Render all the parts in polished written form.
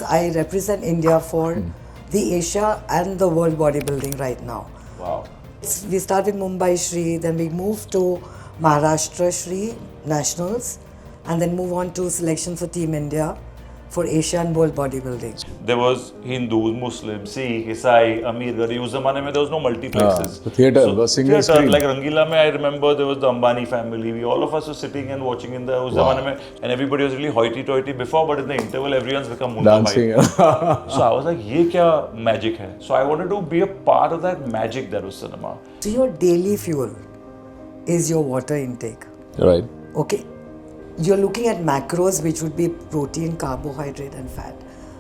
I represent India for the Asia and the world bodybuilding right now. Wow. We start with Mumbai Shri, then we move to Maharashtra Shri Nationals, and then move on to selection for Team India for Asia and world bodybuilding. There was Hindus, Muslims, Sikh, Isai, Amir, Garib. Us zamane mein there was no multiplexes. The theatre was single theatre, screen. like Rangila mein, I remember there was the Ambani family. All of us were sitting and watching in the us zamane mein, and everybody was really hoity-toity before, but in the interval, everyone's become Munda Dancing. So I was like, ye kya magic hai? So I wanted to be a part of that magic that was cinema. So your daily fuel is your water intake. Right. Okay. You're looking at macros, which would be protein, carbohydrate and fat.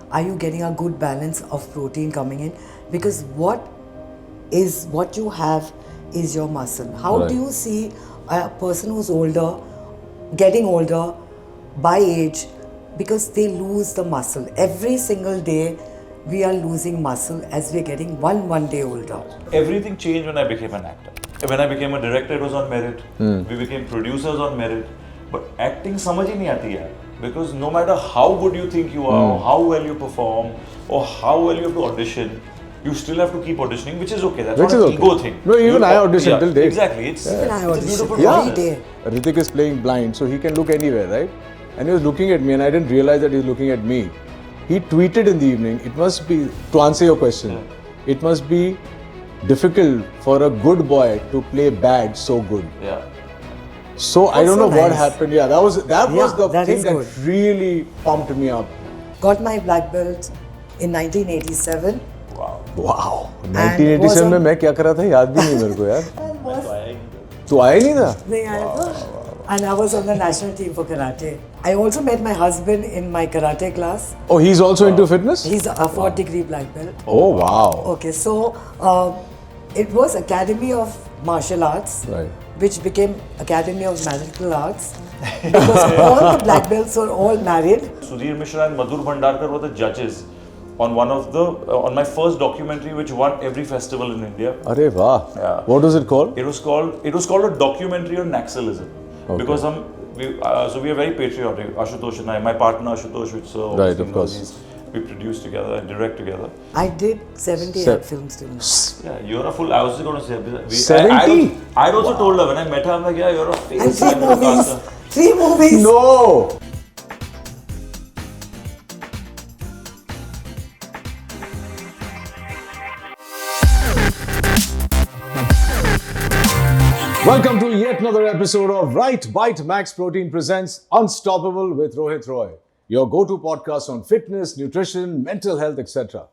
Are you getting a good balance of protein coming in? Because what you have is your muscle. How do you see a person who's older, getting older by age, because they lose the muscle. Every single day we are losing muscle as we're getting one day older. Everything changed when I became an actor. When I became a director, it was on merit. We became producers on merit. But acting समझ ही नहीं आती है, because no matter how good you think you are, or how well you perform, or how well you have to audition, you still have to keep auditioning, which is okay. That's not an ego thing. No, even I audition till date. Exactly. It's Even I a audition beautiful every process. day. Ritik is playing blind, so he can look anywhere, right? And he was looking at me, and I didn't realize that he was looking at me. He tweeted in the evening, it must be, to answer your question, it must be difficult for a good boy to play bad so good. Yeah. So I don't know what happened. Yeah, that was the that thing is that good. really pumped me up. Got my black belt in 1987. Wow. And 1987 में मैं क्या कर रहा था याद भी नहीं मेरे को यार. तू आया नहीं था? नहीं आया था. And I was on the national team for karate. I also met my husband in my karate class. Oh, he's also into fitness? He's a 4th-degree black belt. Oh, wow. Okay, so it was Academy of Martial Arts, Right. which became Academy of Martial Arts, because all the black belts were all married. Sudhir Mishra and Madhur Bhandarkar were the judges on one of the on my first documentary, which won every festival in India. अरे वाह. Yeah. What was it called? It was called a documentary on Naxalism, because we are very patriotic. Ashutosh and I, my partner Ashutosh, which Right, of course. we produce together and direct together. I did 78 films till now. Yeah, you're a full. I was just going to say. 70? I also told her when I met her, I'm like, yeah, you're a And famous 3 movies. broadcaster. 3 movies. No. Welcome to yet another episode of RiteBite Max Protein presents Unstoppable with Rohit Roy, your go-to podcast on fitness, nutrition, mental health, etc.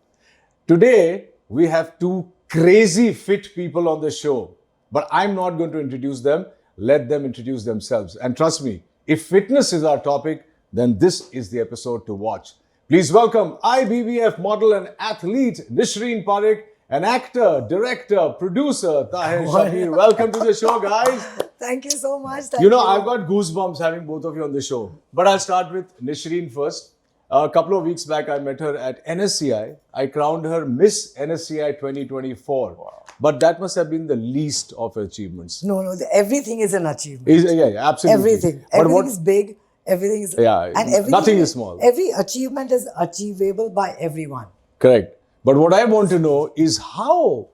Today, we have two crazy fit people on the show, but I'm not going to introduce them. Let them introduce themselves. And trust me, if fitness is our topic, then this is the episode to watch. Please welcome IBBF model and athlete Nishriin Parikh, and actor, director, producer Taher Shabbir. Welcome to the show, guys. Thank you so much. Thank You know, I've got goosebumps having both of you on the show. But I'll start with Nishriin first. A couple of weeks back, I met her at NSCI. I crowned her Miss NSCI 2024. Wow. But that must have been the least of her achievements. No, everything is an achievement. Yeah, absolutely. Everything. But Everything is big. Everything is... Yeah, nothing is small. Every achievement is achievable by everyone. Correct. But what I want to know is how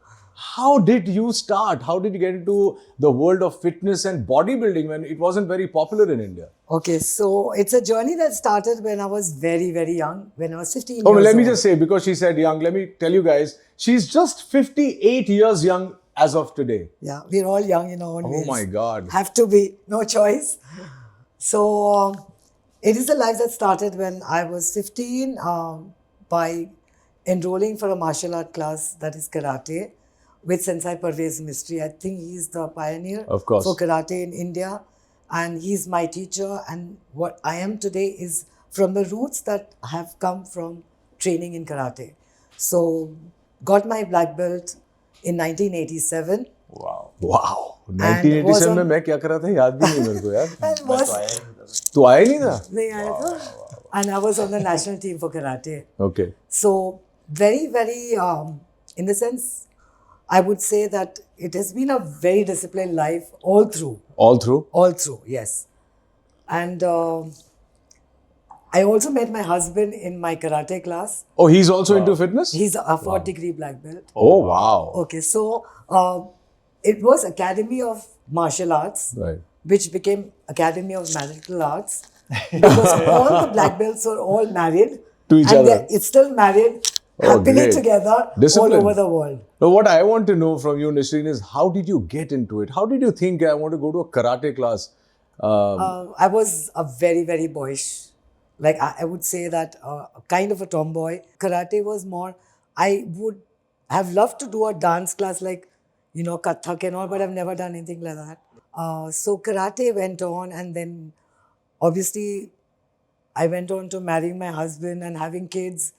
did you start? How did you get into the world of fitness and bodybuilding when it wasn't very popular in India? Okay, so it's a journey that started when I was very, very young, when I was 15 Oh, years let me old. just say, because she said young, let me tell you guys, she's just 58 years young as of today. Yeah, we're all young in our own ways. Oh my God. Have to be, no choice. So, it is a life that started when I was 15 by enrolling for a martial art class, that is karate, with Sensei Parvez Mistry. I think he's the pioneer Of course. for karate in India, and he's my teacher, and what I am today is from the roots that have come from training in karate. So, got my black belt in 1987. Wow. Wow. 1987 में मैं क्या कर रहा था याद भी नहीं मेरे को यार. And was तू आया नहीं था? नहीं आया था. And I was on the national team for karate. Okay. So, very, very, in the sense, I would say that it has been a very disciplined life all through. All through? All through, yes. And I also met my husband in my karate class. Oh, he's also into fitness? He's a fourth degree black belt. Oh, wow. Okay, so it was Academy of Martial Arts, Right. which became Academy of Martial Arts, because all the black belts were all married To each and other. it's still married Oh, happily great. together Discipline. all over the world. Now, what I want to know from you, Nishriin, is how did you get into it? How did you think I want to go to a karate class? I was a very, very boyish. Like I would say that kind of a tomboy. Karate was more, I would have loved to do a dance class like, Kathak and all, but I've never done anything like that. So karate went on, and then obviously I went on to marrying my husband and having kids,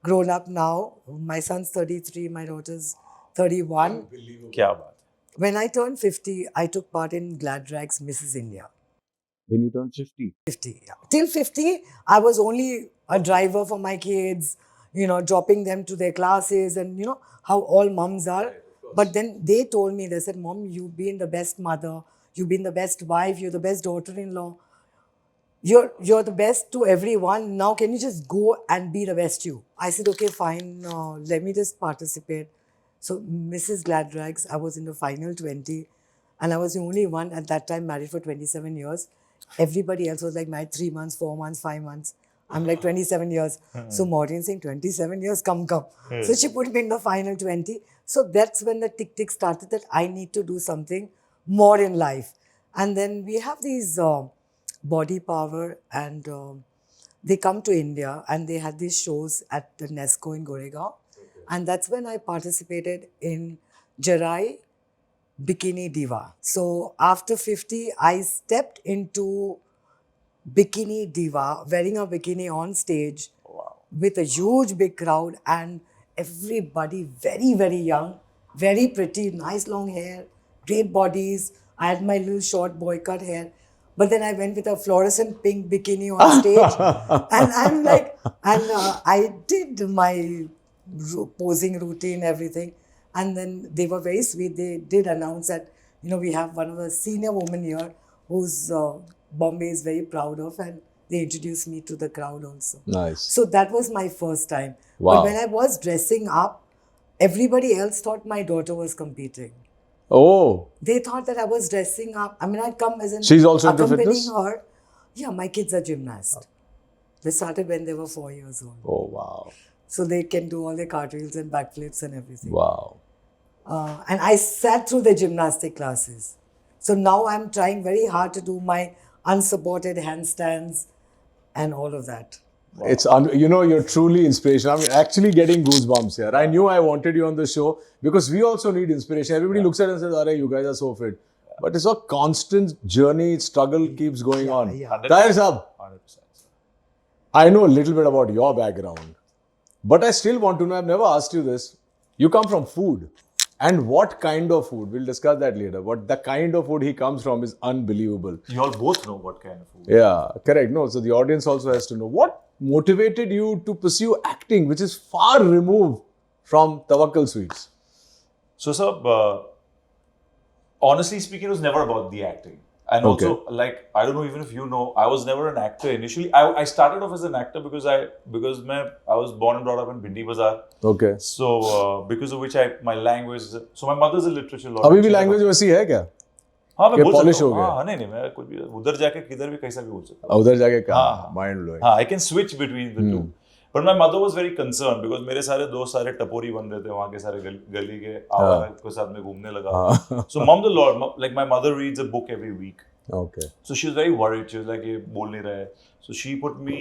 grown up now. My son's 33, my daughter's 31. क्या बात है? When I turned 50, I took part in Glad Drag's Mrs. India. When you turned 50? 50, yeah. Till 50, I was only a driver for my kids, dropping them to their classes, and how all mums are. But then they told me, they said, Mom, you've been the best mother, you've been the best wife, you're the best daughter-in-law. You're the best to everyone. Now can you just go and be the best you? I said, okay, fine. Let me just participate. So Mrs. Glad Rags, I was in the final 20, and I was the only one at that time married for 27 years. Everybody else was like married 3 months, 4 months, 5 months. I'm like 27 years. So Maureen saying 27 years, come. So she put me in the final 20. So that's when the tick started that I need to do something more in life. And then we have these Body Power, and they come to India, and they had these shows at the Nesco in Goregaon. And that's when I participated in Jarai Bikini Diva. So after 50, I stepped into Bikini Diva, wearing a bikini on stage with a huge big crowd, and everybody very, very young, very pretty, nice long hair, great bodies. I had my little short boy cut hair. But then I went with a fluorescent pink bikini on stage, and I'm like, I did my posing routine, everything. And then they were very sweet. They did announce that, we have one of the senior women here who's Bombay is very proud of, and they introduced me to the crowd also. Nice. So that was my first time. Wow. But when I was dressing up, everybody else thought my daughter was competing. Oh. They thought that I was dressing up. I mean, I'd come as an She's also into accompanying fitness? her. Yeah, my kids are gymnasts. They started when they were 4 years old. Oh, wow. So they can do all their cartwheels and backflips and everything. Wow. And I sat through the gymnastic classes. So now I'm trying very hard to do my unsupported handstands and all of that. Wow. It's you're truly inspirational. I'm actually getting goosebumps here. I knew I wanted you on the show because we also need inspiration. Everybody looks at it and says, "Arey, you guys are so fit." But it's a constant journey. Struggle keeps going on. Yeah. Taher Shabbir, 100%. I know a little bit about your background, but I still want to know. I've never asked you this. You come from food. And what kind of food? We'll discuss that later. But the kind of food he comes from is unbelievable. You all both know what kind of food. Yeah, correct. No, so the audience also has to know. What motivated you to pursue acting, which is far removed from Tawakkal Sweets? So, sir, honestly speaking, it was never about the acting. And also, I don't know even if you know, I was never an actor initially. I started off as an actor because I was born and brought up in Bindi Bazaar. Okay. So, because of which my language, so my mother's a literature lawyer. अभी भी language वैसी है क्या? हाँ मैं बोल polish सकता हो हूँ गया? हाँ नहीं मैं कुछ भी उधर जाके किधर भी कैसा भी बोल सकता उधर जाके कहाँ? Mind blowing. हाँ I can switch between the two. But my mother was very concerned because मेरे सारे दोस्त सारे टपोरी बन रहे थे वहाँ के सारे गली के आवारा के साथ में घूमने लगा. So mom's a lot, like my mother reads a book every week. Okay. So she was very worried. She was like, ये बोल नहीं रहा है. So she put me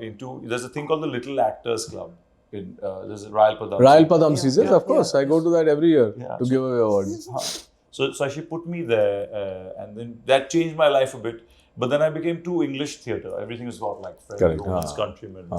into, there's a thing called the Little Actors Club. There's a Ryle Padam. Ryle Padam seasons, of course. I go to that every year to give away awards. So she put me there, and then that changed my life a bit. But then I became too English theatre. Everything was about like French, Romans, countrymen.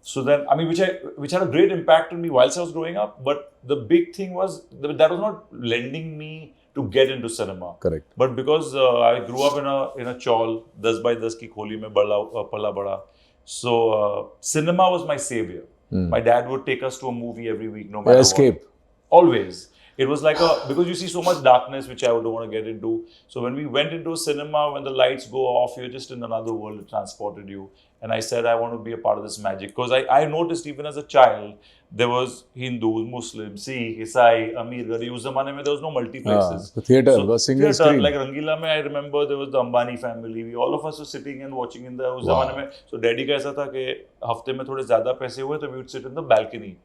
So then, I mean, which had a great impact on me whilst I was growing up. But the big thing was that was not lending me to get into cinema. Correct. But because I grew up in a chawl, 10 by 10 ki kholi mein pala bada. So cinema was my savior. My dad would take us to a movie every week, no matter escape. what. Always. It was like because you see so much darkness, which I don't want to get into. So when we went into a cinema, when the lights go off, you're just in another world. It transported you. and I said I want to be a part of this magic, because I noticed even as a child there was Hindus, Muslims, Sikh, Isai, Amir, Gharib. उस ज़माने में there was no multiplexes. The theatre So, was single theatre, screen. like Rangila में I remember there was the Ambani family. All of us were sitting and watching in the उस ज़माने में. So Daddy का ऐसा था कि हफ्ते में थोड़े ज़्यादा पैसे हुए तो we would sit in the balcony.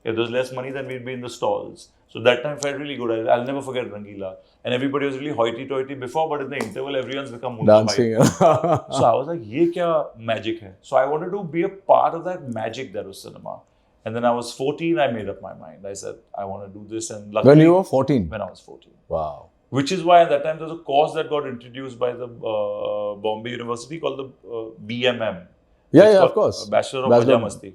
If there was less money, then we'd be in the stalls. So that time felt really good. I'll never forget Rangila. And everybody was really hoity-toity before, but in the interval, everyone's become dancing. So I was like, "Ye kya magic hai?" So I wanted to be a part of that magic that was cinema. And then I was 14, I made up my mind. I said, I want to do this. And luckily, When you were 14? When I was 14. Wow. Which is why at that time there was a course that got introduced by the Bombay University called the BMM. Yeah, of course. Bachelor of Maja Masti.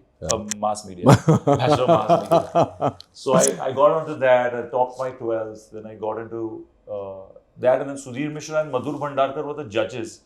Mass media. Bachelor of Mass Media. So I got onto that. I topped my 12th. Then I got into that. And then Sudhir Mishra and Madhur Bhandarkar were the judges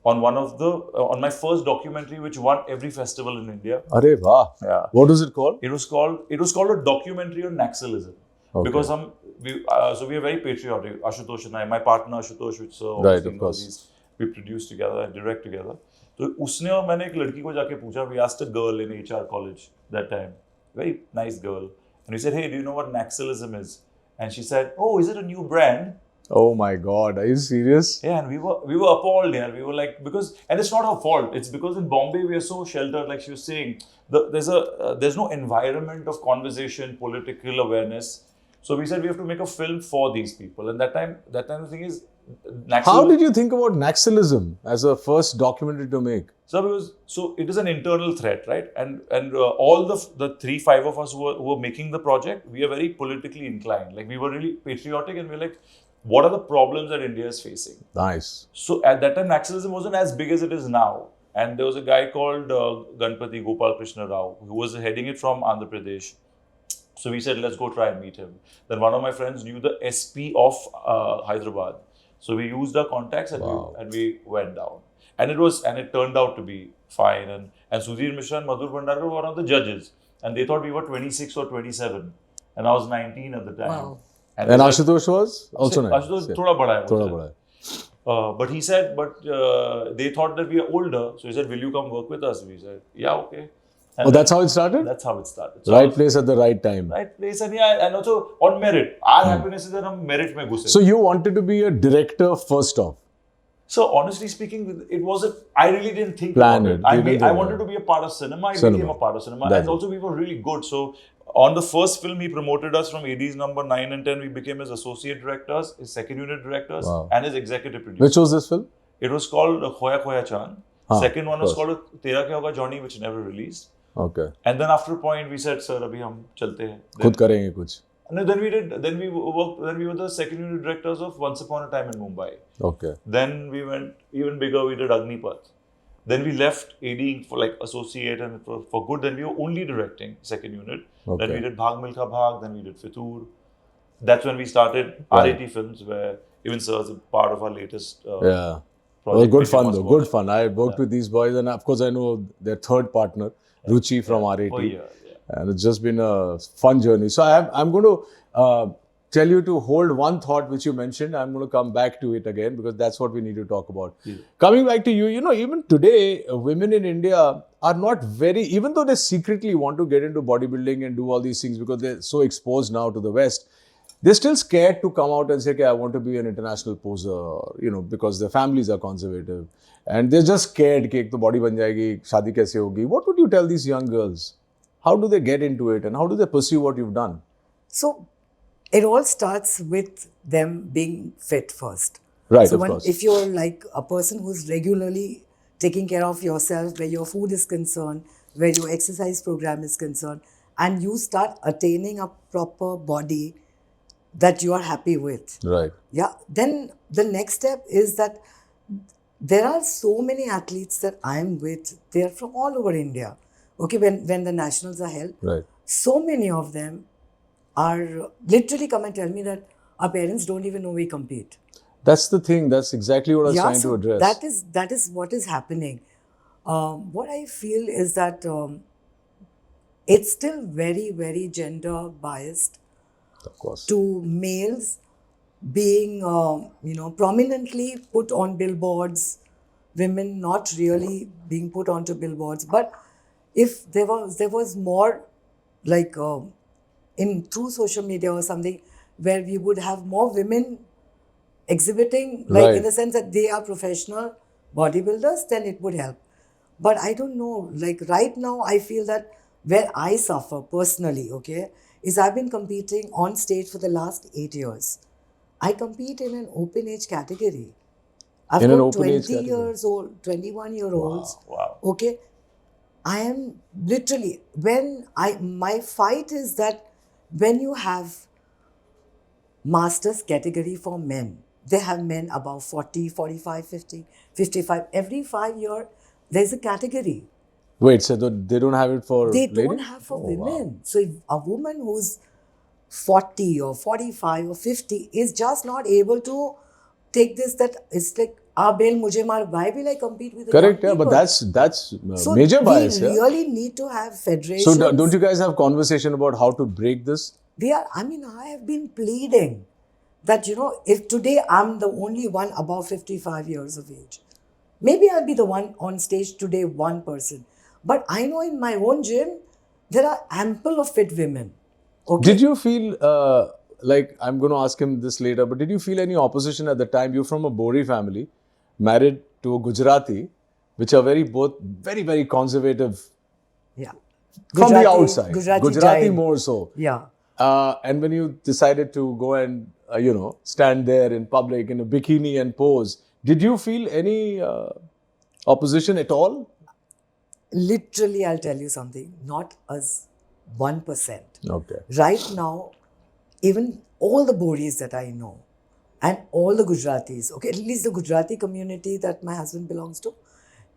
on one of the on my first documentary, which won every festival in India. Arey wow. Yeah. What was it called? It was called a documentary on Naxalism. Okay. Because so we are very patriotic. Ashutosh and I, my partner Ashutosh, which right, of course, we produce together and direct together. तो उसने और मैंने एक लड़की को जाके पूछा, we asked a girl in HR college that time, very nice girl, and we said, hey, do you know what Naxalism is? And she said, oh, is it a new brand? Oh my God, are you serious? Yeah, and we were appalled. Yeah, we were like, because, and it's not her fault. It's because in Bombay we are so sheltered. Like she was saying, there's no environment of conversation, political awareness. So we said we have to make a film for these people. And that time the thing is, how did you think about Naxalism as a first documentary to make? So it is an internal threat, right? And all the 3-5 of us who were making the project, we are very politically inclined. Like we were really patriotic, and we're like, what are the problems that India is facing? Nice. So at that time, Naxalism wasn't as big as it is now. And there was a guy called Ganpati Gopal Krishna Rao, who was heading it from Andhra Pradesh. So we said, let's go try and meet him. Then one of my friends knew the SP of Hyderabad. So we used our contacts and we went down. And it turned out to be fine. And Sudhir Mishra and Madhur Bhandarkar were one of the judges. And they thought we were 26 or 27. And I was 19 at the time. Wow. And Ashutosh was also 19. Ashutosh thoda bada hai. But he said, they thought that we are older. So he said, will you come work with us? We said, yeah, okay. And that's how it started? That's how it started. So right place at the right time. Right place, and and also on merit. Our happiness is that we merit mein ghuse. So you wanted to be a director first off? So honestly speaking, I really didn't think about it. I wanted to be a part of cinema. I became a part of cinema. And also we were really good. So on the first film, he promoted us from ADs number 9 and 10. We became his associate directors, his second unit directors, and his executive producers. Which was this film? It was called Khoya Khoya Chan. Second one was called Tera Kya Hoga Johnny, which never released. Okay. And then after a point, we said, "Sir, abhi hum chalte hain." Khud karenge kuch. And then we did. Then we were the second unit directors of Once Upon a Time in Mumbai. Okay. Then we went even bigger. We did Agnipath. Then we left ADing for like associate and for good. Then we were only directing second unit. Okay. Then we did Bhag Milkha Bhag. Then we did Fitur. That's when we started RAT films, where even Sir is a part of our latest. Project. Well, good fun though. Good fun. I worked with these boys, and of course I know their third partner, Ruchi from RAT. Oh, yeah. And it's just been a fun journey. So I'm going to tell you to hold one thought which you mentioned. I'm going to come back to it again because that's what we need to talk about. Yeah. Coming back to you, even today, women in India are not even though they secretly want to get into bodybuilding and do all these things because they're so exposed now to the West, they're still scared to come out and say, okay, I want to be an international poser, because their families are conservative. And they're just scared that the body ban jayegi, shaadi kaise hogi. What would you tell these young girls? How do they get into it and how do they pursue what you've done? So, it all starts with them being fit first. Right, so of course. If you're like a person who's regularly taking care of yourself, where your food is concerned, where your exercise program is concerned, and you start attaining a proper body that you are happy with. Right. Yeah. Then the next step is that there are so many athletes that I'm with. They're from all over India. Okay, when the nationals are held, right. So many of them are literally come and tell me that our parents don't even know we compete. That's the thing. That's exactly what I was trying to address. That is what is happening. What I feel is that it's still very, very gender biased. Of course. To males being, prominently put on billboards, women not really being put onto billboards. But if there was more like in through social media or something where we would have more women exhibiting, like Right. in the sense that they are professional bodybuilders, then it would help. But I don't know, like right now, I feel that where I suffer personally, okay, is I've been competing on stage for the last 8 years. I compete in an open age category. I've In an got open age 20 category. years old, 21-year-olds. Wow. Okay. I am literally, my fight is that when you have masters category for men, they have men above 40, 45, 50, 55. Every 5 year, there's a category. Wait, so they don't have it for They ladies? don't have for Oh, women. wow. So if a woman who's 40 or 45 or 50 is just not able to take this, that it's like, bail mujhe maar, why will I compete with the Correct, young yeah, but people? that's So major we bias, yeah. really need to have So federations. don't you guys have conversation about how to break this? I have been pleading that, if today I'm the only one above 55 years of age, maybe I'll be the one on stage today, one person. But I know in my own gym, there are ample of fit women. Okay? Did you feel like, I'm going to ask him this later, but did you feel any opposition at the time? You're from a Bori family, married to a Gujarati, which are both very, very conservative Yeah. from the outside. Gujarati Gujarati giant. more so. Yeah. And when you decided to go and, stand there in public in a bikini and pose, did you feel any opposition at all? Literally, I'll tell you something, not as 1%. Okay. Right now, even all the Boris that I know and all the Gujaratis, okay, at least the Gujarati community that my husband belongs to,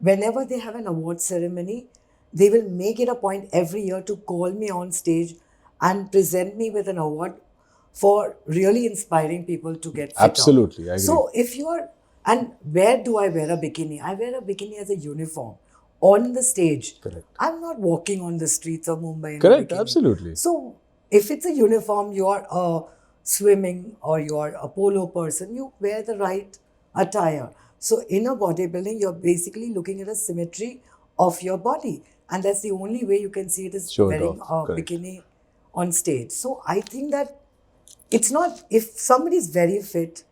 whenever they have an award ceremony, they will make it a point every year to call me on stage and present me with an award for really inspiring people to get fitter. Absolutely, I agree. So if you are, and where do I wear a bikini? I wear a bikini as a uniform on the stage. Correct. I'm not walking on the streets of Mumbai in Correct, a bikini. absolutely. So if it's a uniform, you're a swimming or you're a polo person, you wear the right attire. So in a bodybuilding, you're basically looking at a symmetry of your body. And that's the only way you can see it is Show it wearing off, a correct. bikini on stage. So I think that it's not, if somebody is very fit,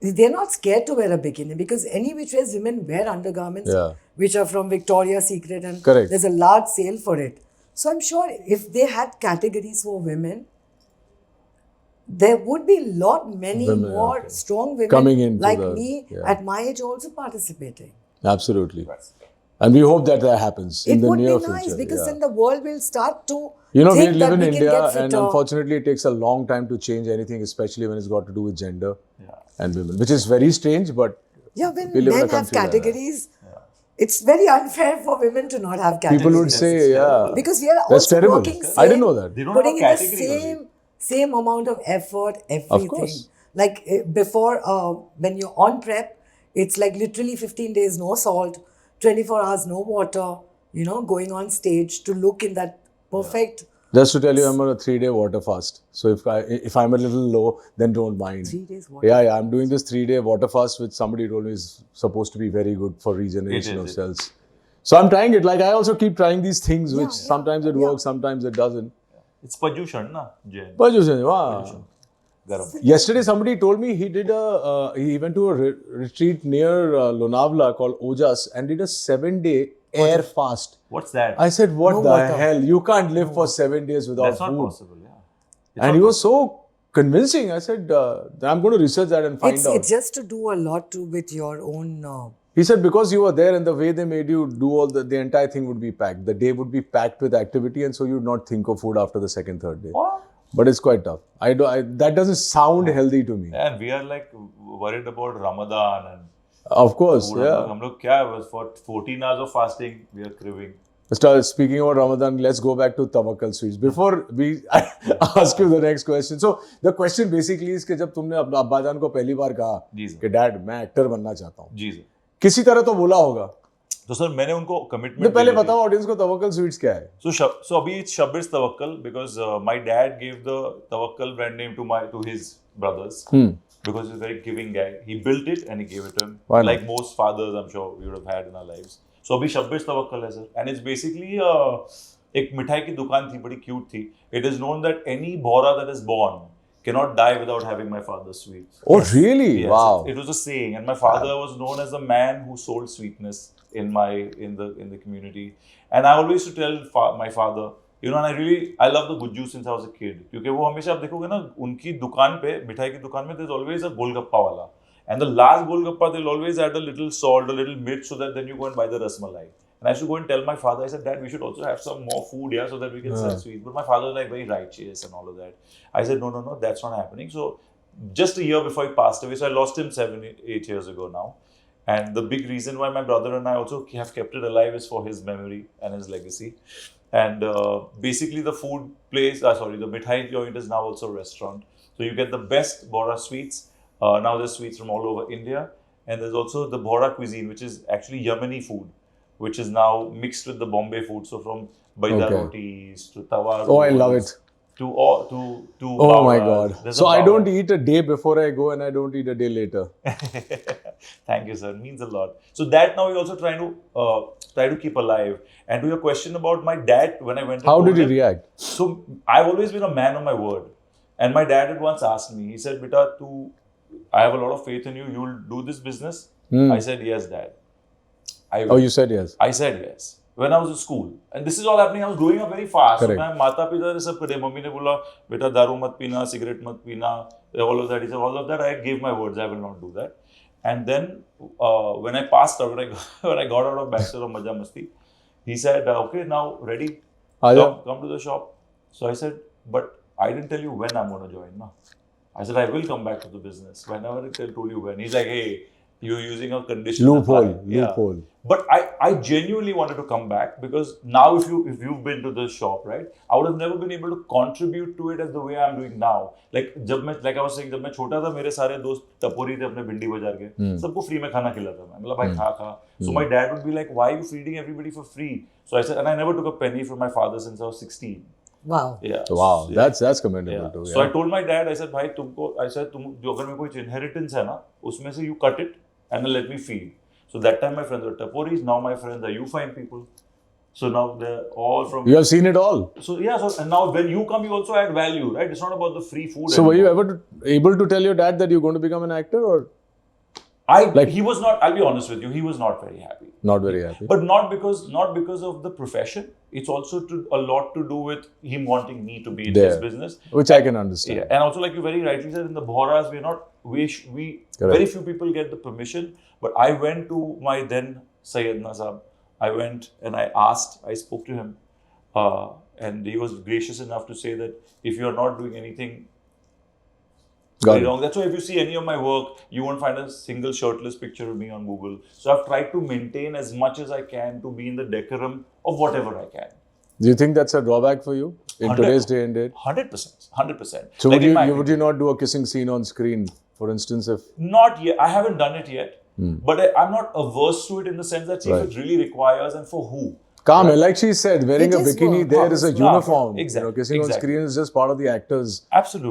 they're not scared to wear a bikini because any which ways women wear undergarments Yeah. which are from Victoria's Secret and Correct. there's a large sale for it. So I'm sure if they had categories for women, there would be many Women, more okay. strong women Coming into like the- me yeah. at my age also participating. Absolutely. And we hope that happens in It the would near be future. nice because yeah. then the world will start to We think live that in we can India, get and fitter. unfortunately, it takes a long time to change anything, especially when it's got to do with gender Yeah. and women, which is very strange. But Yeah, when we live in a men have country like that. categories, it's very unfair for women to not have categories. people would say, yeah, Because we are that's also terrible. working I didn't know that. They don't putting in have the category only. same amount of effort, everything. course. Like before, when you're on prep, it's like literally 15 days no salt, 24 hours no water, going on stage to look in that perfect. Just to tell you, I'm on a 3-day water fast. So if I'm a little low, then don't mind. 3 days water Yeah, I'm doing this 3-day water fast, which somebody told me is supposed to be very good for regeneration It of is. cells. So I'm trying it. Like I also keep trying these things, which Yeah, sometimes it yeah. works, sometimes it doesn't. It's Paryushan, na? Jain. But you say, wow. Garam. Yesterday, somebody told me he did he went to a retreat near Lonavala called Ojas and did a 7-day air fast. What's that? I said, what No the water. hell? You can't live for 7 days without That's not food. possible, yeah. It's And not he was so convincing. I said, I'm going to research that and find out. It's just to do a lot with your own. He said, because you were there and the way they made you do all the entire thing would be packed. The day would be packed with activity, and so you'd not think of food after the second, third day. What? But it's quite tough. That doesn't sound healthy to me. And we are like worried about Ramadan and Of course, food. yeah. हम लोग क्या है, for 14 hours of fasting, we are craving. Speaking about Ramadan, let's go back to Tawakkal Sweets. Before we ask you the next question. So, the question basically is कि जब तुमने अपना अब्बाजान को पहली बार कहा जी सर. कि डैड मैं एक्टर बनना चाहता हूँ, जी सर. किसी तरह तो बोला होगा. तो सर मैंने उनको तो कमिटमेंट पहले बताओ ऑडियंस को तवक्कल स्वीट्स क्या है. So अभी it's Shabbir's Tawakkal because my dad gave the Tawakkal brand name to his brothers. because he's a very giving guy. He built it and he gave it to him. Why not? Like most fathers, I'm sure we would have had in our lives. So abhi 26 tawakkal hai, sir. And it's basically एक मिठाई की दुकान थी, बड़ी cute थी. It is known that any Bora that is born cannot die without having my father's sweets. Oh, really? Yes, Wow. it was a saying, and my father was known as the man who sold sweetness in the community. And I always used to tell my father, you know, and I love the gujju since I was a kid. क्योंकि वो हमेशा आप देखोगे ना उनकी दुकान पे मिठाई की दुकान में there's always a golgappa wala, and the last golgappa they'll always add a little salt, a little mirch, so that then you go and buy the rasmalai. And I used to go and tell my father, I said, Dad, we should also have some more food, yeah, so that we can sell sweets. But my father was like very righteous and all of that. I said, no, that's not happening. So just a year before he passed away, so I lost him 8 years ago now. And the big reason why my brother and I also have kept it alive is for his memory and his legacy. And basically the food place, the mithai joint is now also a restaurant. So you get the best Bora sweets. Now there's sweets from all over India. And there's also the Bora cuisine, which is actually Yemeni food, which is now mixed with the Bombay food. So from baida rotis to tawa Oh, I love it. To Oh my God. So I don't eat a day before I go and I don't eat a day later. Thank you, sir. It means a lot. So that now we're also trying to keep alive. And to your question about my dad, when I went to How did he react? So I've always been a man of my word. And my dad had once asked me, he said, Beta, I have a lot of faith in you. You'll do this business? I said, yes, Dad. You said yes. I said yes. When I was in school. And this is all happening. I was growing up very fast. Correct. So my mata pita ne sab kare. Mummy ne bola, beta daru mat pina, cigarette mat pina, all of that. He said, all of that, I gave my words. I will not do that. And then when I passed out, when I got out of Bachelor of Maja Masti, he said, okay, now ready? Come to the shop. So I said, but I didn't tell you when I'm going to join. No? I said, I will come back to the business. Whenever I told you when. He's like, hey, you're using a condition. Loophole. But I genuinely wanted to come back, because now if you've been to the shop, right, I would have never been able to contribute to it as the way I'm doing now. Like I was saying, जब मैं छोटा था, मेरे सारे दोस्त टपोरी थे अपने भिंडी बाजार के, सबको फ्री में खाना खिलाता मैं, मतलब भाई खा. So my dad would be like, why are you feeding everybody for free? So I said, and I never took a penny from my father since I was 16. Wow. Yeah. Wow. That's commendable too. Yeah. So I told my dad, I said, भाई तुम जो अगर मेरे को कुछ inheritance है ना, उसमें से you cut it and then let me feed. So that time my friends were taporis, now my friends are you fine people. So now they're all from... You have seen it all. So yeah, and now when you come, you also add value, right? It's not about the free food. So were you ever able to tell your dad that you're going to become an actor, or? He was not, I'll be honest with you, he was not very happy. Not very happy. But not because of the profession. It's also a lot to do with him wanting me to be in this business. Which I can understand. Yeah. And also, like you very rightly said, in the Bhoras, very few people get the permission. But I went to my then Sayyid Nazab. I went and I spoke to him. And he was gracious enough to say that if you're not doing anything very wrong. That's why if you see any of my work, you won't find a single shirtless picture of me on Google. So I've tried to maintain as much as I can to be in the decorum of whatever I can. Do you think that's a drawback for you in today's day and date? 100%. So would you not do a kissing scene on screen, for instance? Not yet. I haven't done it yet. But I'm not averse to it in the sense that if it really requires, and for who? Calm, like she said, wearing a bikini, there is a uniform. Exactly. Kissing on screen is just part of the actor's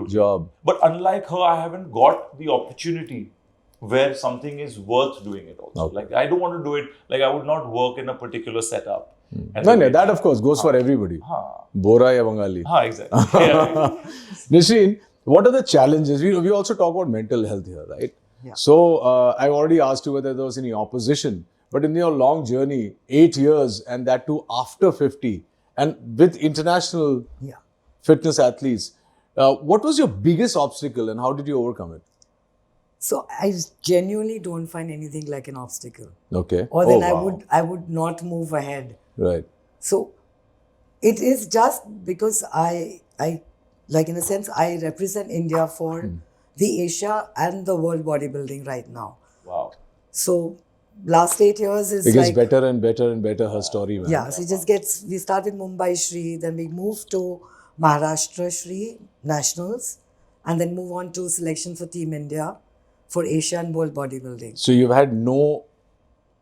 job. But unlike her, I haven't got the opportunity where something is worth doing it also. Like, I don't want to do it, like I would not work in a particular setup. No, that of course goes for everybody. Bora ya Bengali. Exactly. Nishriin, what are the challenges? We also talk about mental health here, right? Yeah. So, I already asked you whether there was any opposition. But in your long journey, 8 years, and that too after 50, and with international fitness athletes, what was your biggest obstacle and how did you overcome it? So I genuinely don't find anything like an obstacle. Okay. Or then I would not move ahead. Right. So it is just because I like in a sense, I represent India for the Asia and the world bodybuilding right now. Wow. So last 8 years is it gets better and better and better, her story, man. Yeah, so we started Mumbai Shri, then we moved to Maharashtra Shri Nationals, and then move on to selection for Team India for Asia and world bodybuilding. So you've had no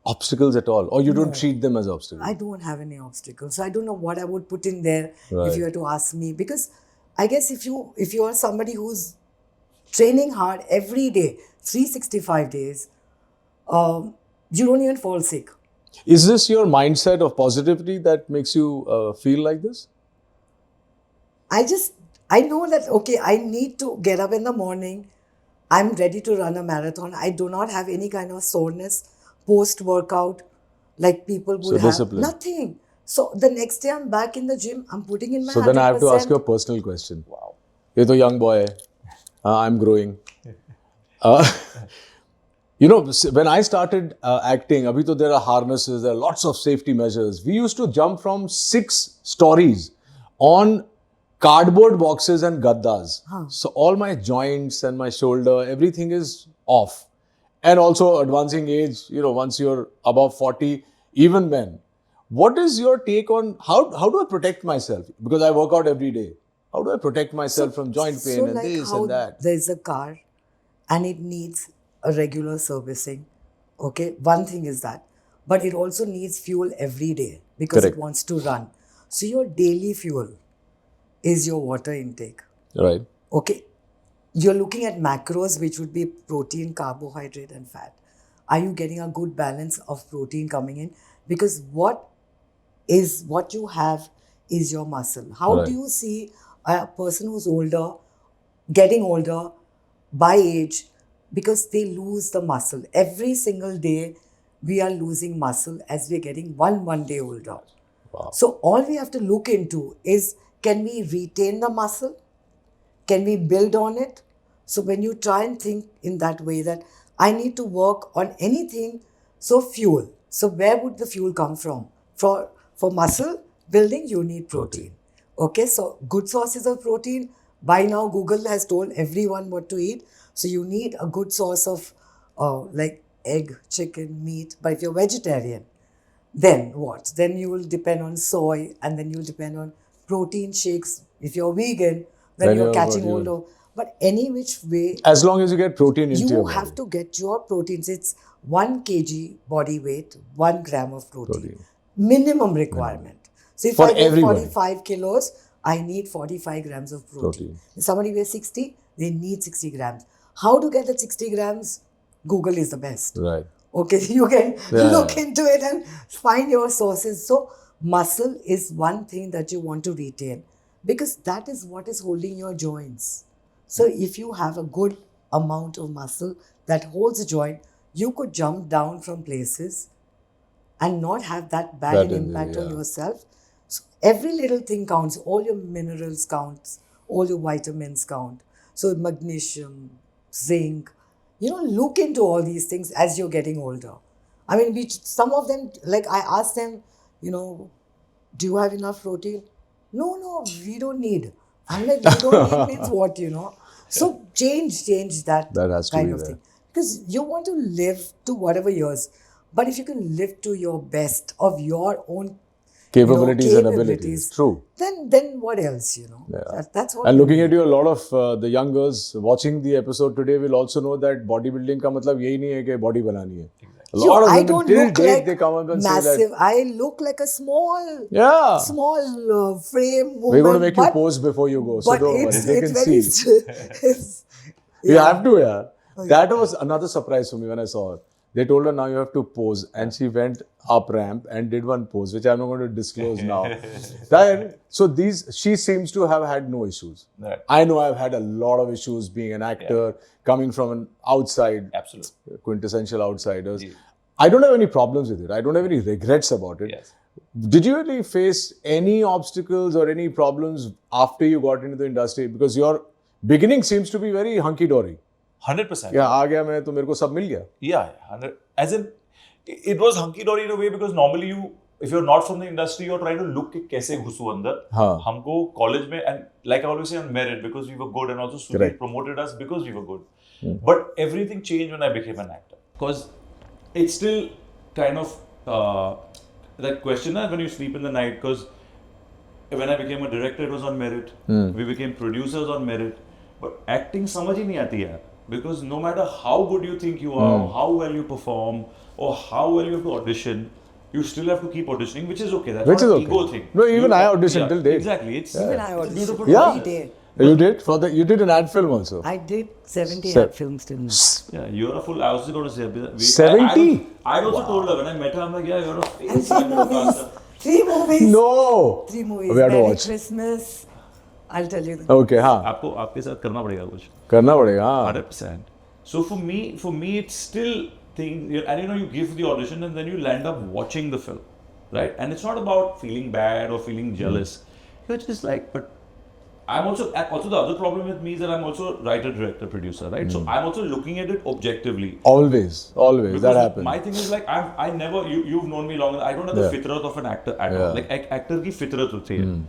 obstacles at all, or you don't treat them as obstacles? I don't have any obstacles. So I don't know what I would put in there if you were to ask me, because I guess if you are somebody who's training hard every day, 365 days, you don't even fall sick. Is this your mindset of positivity that makes you feel like this? I know that, okay, I need to get up in the morning. I'm ready to run a marathon. I do not have any kind of soreness post-workout like people would have. Discipline. Nothing. So the next day I'm back in the gym. I'm putting in my 100%. So then I have to ask you a personal question. Wow. You're a young boy. I'm growing. You know, when I started acting, abhi to there are harnesses, there are lots of safety measures. We used to jump from 6 stories on cardboard boxes and gaddas. So all my joints and my shoulder, everything is off. And also advancing age, you know, once you're above 40, even men. What is your take on how do I protect myself? Because I work out every day. How do I protect myself from joint pain So and like this how and that? there's a car and it needs a regular servicing. Okay, one thing is that. But it also needs fuel every day because Correct. it wants to run. So your daily fuel is your water intake. Right. Okay, you're looking at macros, which would be protein, carbohydrate, and fat. Are you getting a good balance of protein coming in? Because what you have is your muscle. How Right. do you see a person who's older, getting older by age, because they lose the muscle? Every single day, we are losing muscle as we're getting one day older. Wow. So all we have to look into is, can we retain the muscle? Can we build on it? So when you try and think in that way that I need to work on anything, so fuel. So where would the fuel come from? For muscle building, you need protein. Okay, so good sources of protein. By now, Google has told everyone what to eat. So you need a good source of like egg, chicken, meat. But if you're vegetarian, then what? Then you will depend on soy, and then you'll depend on protein shakes. If you're vegan, then you're catching hold of. But any which way, As long as you get protein into your you body. have to get your proteins. It's 1 kg body weight, 1 gram of protein. Minimum requirement. So if For I weigh everyone. 45 kilos, I need 45 grams of protein. If somebody weighs 60, they need 60 grams. How to get that 60 grams? Google is the best. Right. Okay, you can look into it and find your sources. So muscle is one thing that you want to retain because that is what is holding your joints. So if you have a good amount of muscle that holds a joint, you could jump down from places and not have that bad an impact on yourself. So every little thing counts. All your minerals counts. All your vitamins count. So magnesium, zinc. You know, look into all these things as you're getting older. I mean, some of them, like I asked them, you know, do you have enough protein? No, we don't need. I'm like, you don't need means what, you know? So change that has to kind be of there. thing. Because you want to live to whatever years. But if you can live to your best of your own Capabilities and abilities. True. Then what else, you know? Yeah. That's what And we looking need. at you, a lot of the young girls watching the episode today will also know that bodybuilding का मतलब यही नहीं है कि body बनानी है. A lot of I women don't till look date like they come up and massive. say that. I look like a small frame woman. We're going to make you pose before you go, so But don't worry. They it's can very see. You have to, yeah. That was another surprise for me when I saw her. They told her now you have to pose, and she went up ramp and did one pose, which I'm not going to disclose now. She seems to have had no issues. Right. I know I've had a lot of issues being an actor, coming from an outside, Absolutely. quintessential outsiders. Yeah. I don't have any problems with it. I don't have any regrets about it. Yes. Did you really face any obstacles or any problems after you got into the industry? Because your beginning seems to be very hunky-dory. 100%. Yeah, आ गया मैं तो मेरे को सब मिल गया. Yeah, 100. As in, it was hunky-dory in a way because normally if you're not from the industry, you're trying to look कि कैसे घुसूं अंदर. हमको college में, and like I always say on merit, because we were good, and also Sudhir promoted us because we were good. But everything changed when I became an actor. Because it's still kind of that question when you sleep in the night, because when I became a director, it was on merit. We became producers on merit. But acting समझ ही नहीं आती यार. Because no matter how good you think you are, how well you perform, or how well you have to audition, you still have to keep auditioning, which is okay. That's not an ego thing. No, even I audition till date. Exactly. It's Even I audition beautiful. every day. You did? You did an ad film also? I did 70 Se- ad films till now. Yeah, you're a full. I was just going to say 70? I also told her when I met her, I'm like, yeah, you're a And face. 3 movies. 3 movies. No! 3 movies. We have to Merry watch. Christmas. I'll tell you. Okay, हाँ. आपको आपके साथ करना पड़ेगा कुछ. करना पड़ेगा, हाँ. 100%. So for me, it's still thing. And you know, you give the audition and then you land up watching the film, right? And it's not about feeling bad or feeling jealous. You're just like, but I'm also the other problem with me is that I'm also writer, director, producer, right? So I'm also looking at it objectively. Always. Because That happens. my thing is like I never you've known me long. I don't have the Yeah. fitrat of an actor at Yeah. all. Like actor की फितरत होती है.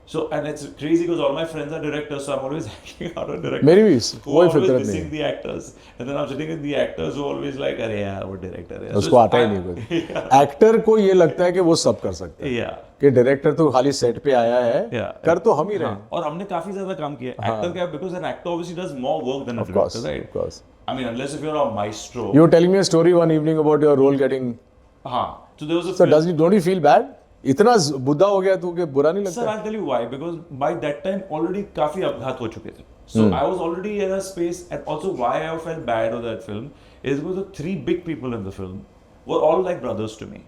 So and it's crazy because all my friends are directors, so I'm always hanging out on directors. मेरी भी who are कोई always फितरत missing नहीं. the actors, and then I'm sitting with the actors who are always like, अरे यार वो director है. उसको आता ही नहीं कुछ. एक्टर को ये लगता है कि वो सब कर सकता है. Yeah. कि डायरेक्टर तो खाली सेट पे आया है, Yeah. कर तो हम ही रहे. और हमने काफी ज्यादा काम किया. Actor क्या? Because an actor obviously does more work than a Of course, director, right? of course. I mean, unless if you're a maestro. You were telling me a story one evening about your role getting. हाँ. So there was a. So film. don't you feel bad? इतना बुद्धा हो गया तू कि बुरा नहीं Sir, लगता? I'll tell you why. Because by that time already काफी अपघात हो चुके थे. So I was already in a space, and also why I felt bad of that film is because the 3 big people in the film were all like brothers to me.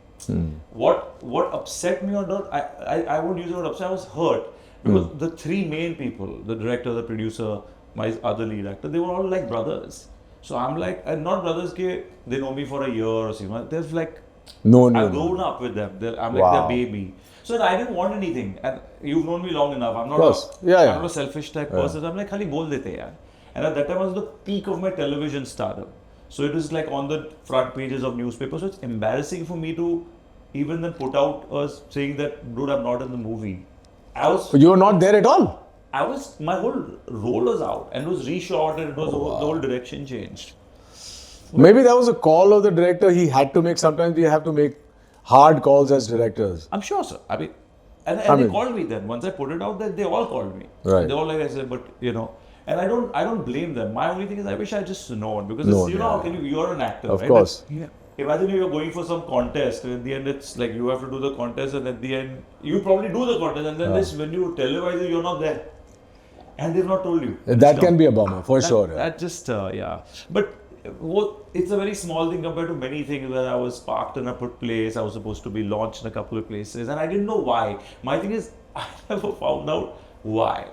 What upset me or not, I won't use the word upset. I was hurt because the 3 main people, the director, the producer, my other lead actor, they were all like brothers. So I'm like, and not brothers ke they know me for a year or something. They're like. No. I've grown up with them. I'm like Wow. their baby. So I didn't want anything. And you've known me long enough. I'm not Of course. Yeah. I'm not a selfish type person. I'm like, khali bol dete yaar. And at that time I was the peak of my television stardom. So it was like on the front pages of newspapers. So it's embarrassing for me to even then put out saying that, dude, I'm not in the movie. You were not there at all? My whole role was out and it was reshot and it was the whole direction changed. Maybe that was a call of the director he had to make. Sometimes we have to make hard calls as directors. I'm sure, sir. I mean, and they called me then. Once I put it out, they all called me. Right. They all like I said, but you know, and I don't blame them. My only thing is I wish I just known because Known, you know yeah. how can you're an actor, Of right? course. Imagine if you're going for some contest. And at the end, it's like you have to do the contest, and at the end, you probably do the contest, and then this when you televise it, you're not there, and they've not told you. That can be a bummer for sure. Yeah. That just but. It's a very small thing compared to many things where I was parked in a place, I was supposed to be launched in a couple of places, and I didn't know why. My thing is, I never found out why.